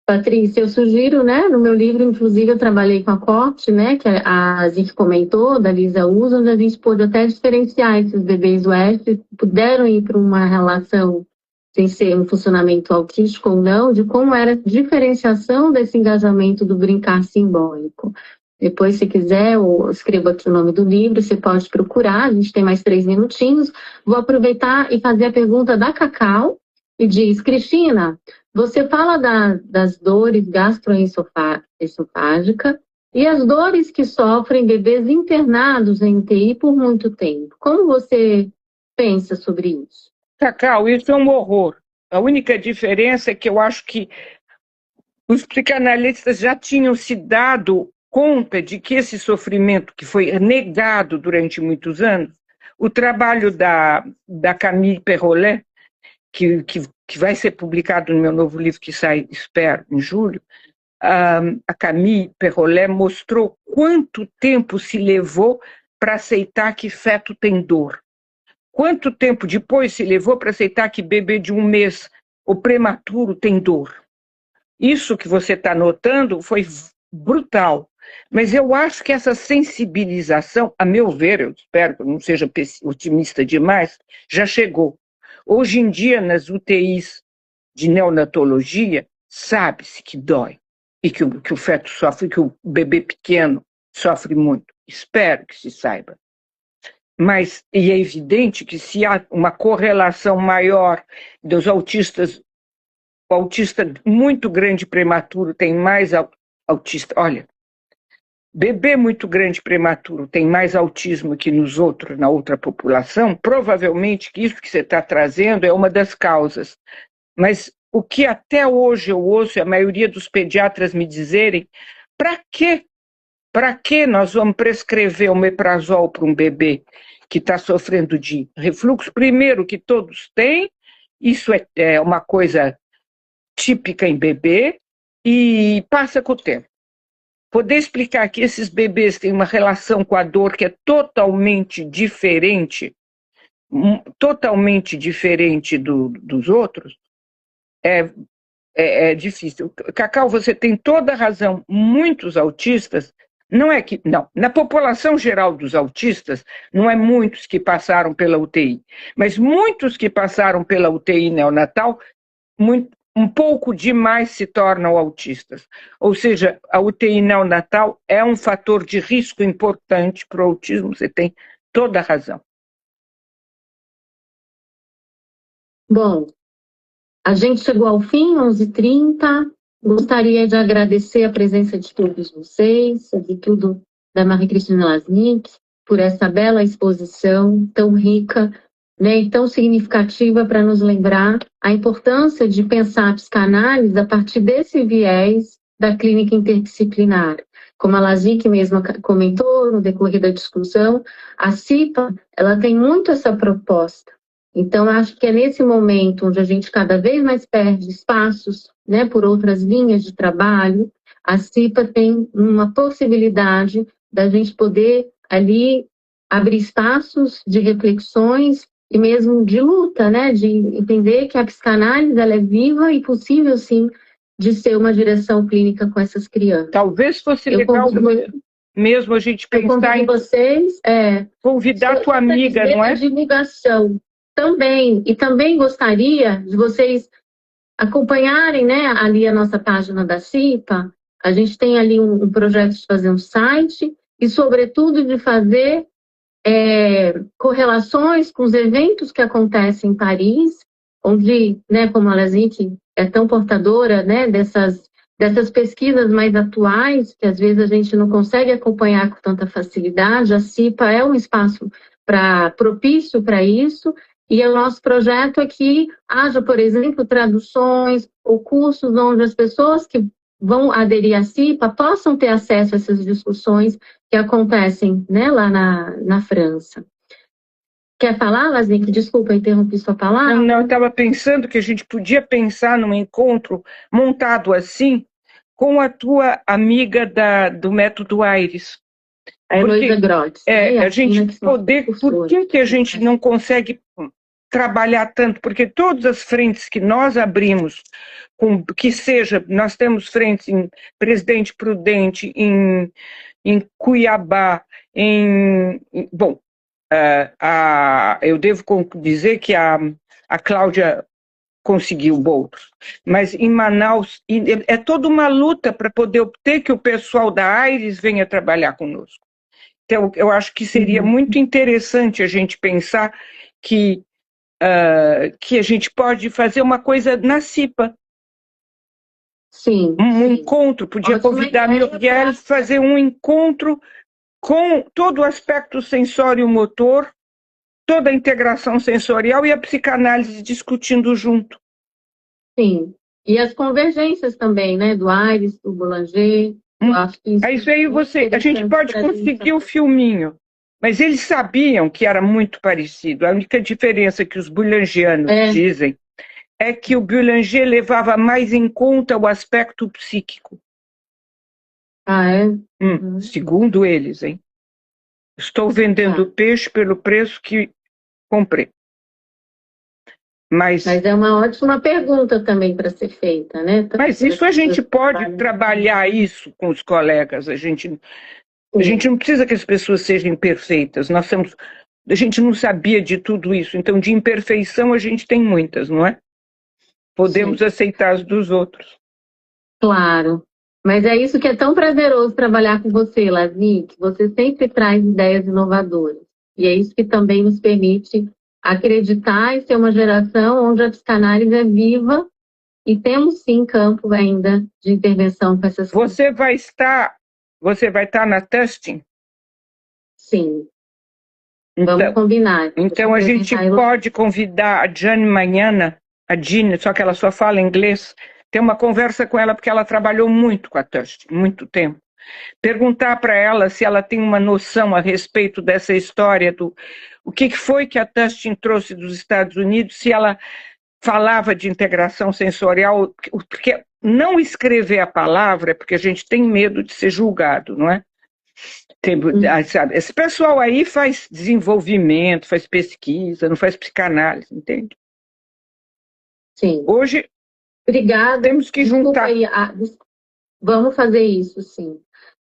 Patrícia, eu sugiro, né, no meu livro, inclusive, eu trabalhei com a CORT, né, que a gente comentou, da Lisa Usa, onde a gente pôde até diferenciar esses bebês UF, puderam ir para uma relação sem ser um funcionamento autístico ou não, de como era a diferenciação desse engajamento do brincar simbólico. Depois, se quiser, eu escrevo aqui o nome do livro, você pode procurar, a gente tem mais 3 minutinhos. Vou aproveitar e fazer a pergunta da Cacau, e diz, Cristina, você fala das dores gastroesofágicas e as dores que sofrem bebês internados em UTI por muito tempo. Como você pensa sobre isso? Cacau, isso é um horror. A única diferença é que eu acho que os psicanalistas já tinham se dado conta de que esse sofrimento que foi negado durante muitos anos, o trabalho da Camille Perrolet, que vai ser publicado no meu novo livro que sai, espero, em julho, a Camille Perrolet mostrou quanto tempo se levou para aceitar que feto tem dor. Quanto tempo depois se levou para aceitar que bebê de 1 mês, o prematuro, tem dor. Isso que você está notando foi brutal. Mas eu acho que essa sensibilização, a meu ver, eu espero que eu não seja otimista demais, já chegou. Hoje em dia, nas UTIs de neonatologia, sabe-se que dói. E que o feto sofre, que o bebê pequeno sofre muito. Espero que se saiba. Mas é evidente que se há uma correlação maior dos autistas, o autista muito grande prematuro tem mais autista. Olha, bebê muito grande prematuro tem mais autismo que nos outros, na outra população, provavelmente que isso que você está trazendo é uma das causas. Mas o que até hoje eu ouço a maioria dos pediatras me dizerem, para quê? Para que nós vamos prescrever o omeprazol para um bebê que está sofrendo de refluxo? Primeiro, que todos têm, isso é uma coisa típica em bebê, e passa com o tempo. Poder explicar que esses bebês têm uma relação com a dor que é totalmente diferente dos outros, é difícil. Cacau, você tem toda a razão. Muitos autistas, não é que... Não, na população geral dos autistas, não é muitos que passaram pela UTI, mas muitos que passaram pela UTI neonatal, um pouco demais se tornam autistas. Ou seja, a UTI neonatal é um fator de risco importante para o autismo, você tem toda a razão. Bom, a gente chegou ao fim, 11h30. Gostaria de agradecer a presença de todos vocês, sobretudo da Maria Cristina Lasnik, por essa bela exposição tão rica, né, e tão significativa para nos lembrar a importância de pensar a psicanálise a partir desse viés da clínica interdisciplinar. Como a Lasnik mesma comentou no decorrer da discussão, a CIPA ela tem muito essa proposta. Então, acho que é nesse momento onde a gente cada vez mais perde espaços, né, por outras linhas de trabalho, a CIPA tem uma possibilidade da gente poder ali abrir espaços de reflexões e mesmo de luta, né, de entender que a psicanálise ela é viva e possível, sim, de ser uma direção clínica com essas crianças. Talvez fosse legal mesmo a gente pensar em vocês, convidar a tua amiga, não é? A divulgação também, e também gostaria de vocês acompanharem, né, ali a nossa página da CIPA. A gente tem ali um projeto de fazer um site e, sobretudo, de fazer correlações com os eventos que acontecem em Paris, onde, né, como a Lasnik é tão portadora, né, dessas pesquisas mais atuais, que às vezes a gente não consegue acompanhar com tanta facilidade. A CIPA é um espaço propício para isso, e o nosso projeto é que haja, por exemplo, traduções ou cursos onde as pessoas que vão aderir à CIPA possam ter acesso a essas discussões que acontecem, né, lá na França. Quer falar, Lasnik? Desculpa, interrompi sua palavra. Não, eu estava pensando que a gente podia pensar num encontro montado assim com a tua amiga do Método Aires. A Heloísa Grotz. A gente poder... Por que a gente não consegue trabalhar tanto? Porque todas as frentes que nós abrimos, que seja, nós temos frentes em Presidente Prudente, em Cuiabá, bom, eu devo dizer que a Cláudia conseguiu bolsos, mas em Manaus é toda uma luta para poder obter que o pessoal da Aires venha trabalhar conosco. Então, eu acho que seria muito interessante a gente pensar que a gente pode fazer uma coisa na CIPA. Sim. Encontro, podia convidar a Muriel a fazer um encontro com todo o aspecto sensório-motor, toda a integração sensorial e a psicanálise discutindo junto. Sim, e as convergências também, né, do Aires, do Boulanger. Isso aí a gente pode conseguir o filminho, mas eles sabiam que era muito parecido. A única diferença que os boulangianos dizem é que o Boulanger levava mais em conta o aspecto psíquico. Ah, é? Segundo eles, hein? Estou vendendo peixe pelo preço que comprei. Mas é uma ótima pergunta também para ser feita, né? Mas isso a gente pode trabalhar isso com os colegas. A gente não precisa que as pessoas sejam perfeitas. A gente não sabia de tudo isso. Então, de imperfeição, a gente tem muitas, não é? Podemos aceitar as dos outros. Claro. Mas é isso que é tão prazeroso trabalhar com você, Lasnik. Você sempre traz ideias inovadoras. E é isso que também nos permite acreditar e ser uma geração onde a psicanálise é viva e temos, sim, campo ainda de intervenção com essas coisas. Você vai estar na Testing? Sim. Vamos combinar. Então a gente pode convidar a Jane Manhana, a Jeanne, só que ela só fala inglês, ter uma conversa com ela, porque ela trabalhou muito com a Testing, muito tempo. Perguntar para ela se ela tem uma noção a respeito dessa história o que foi que a Testing trouxe dos Estados Unidos, se ela falava de integração sensorial, porque não escrever a palavra é porque a gente tem medo de ser julgado, não é? Sabe, esse pessoal aí faz desenvolvimento, faz pesquisa, não faz psicanálise, entende? Sim. Hoje, Obrigada. Temos que juntar. Aí, vamos fazer isso, sim.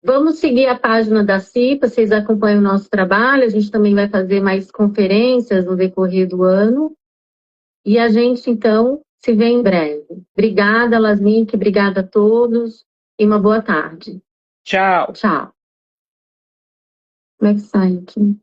Vamos seguir a página da CIPA, vocês acompanham o nosso trabalho, a gente também vai fazer mais conferências no decorrer do ano. E a gente, então, se vê em breve. Obrigada, Lasnik, obrigada a todos e uma boa tarde. Tchau. Tchau. Como é que sai aqui?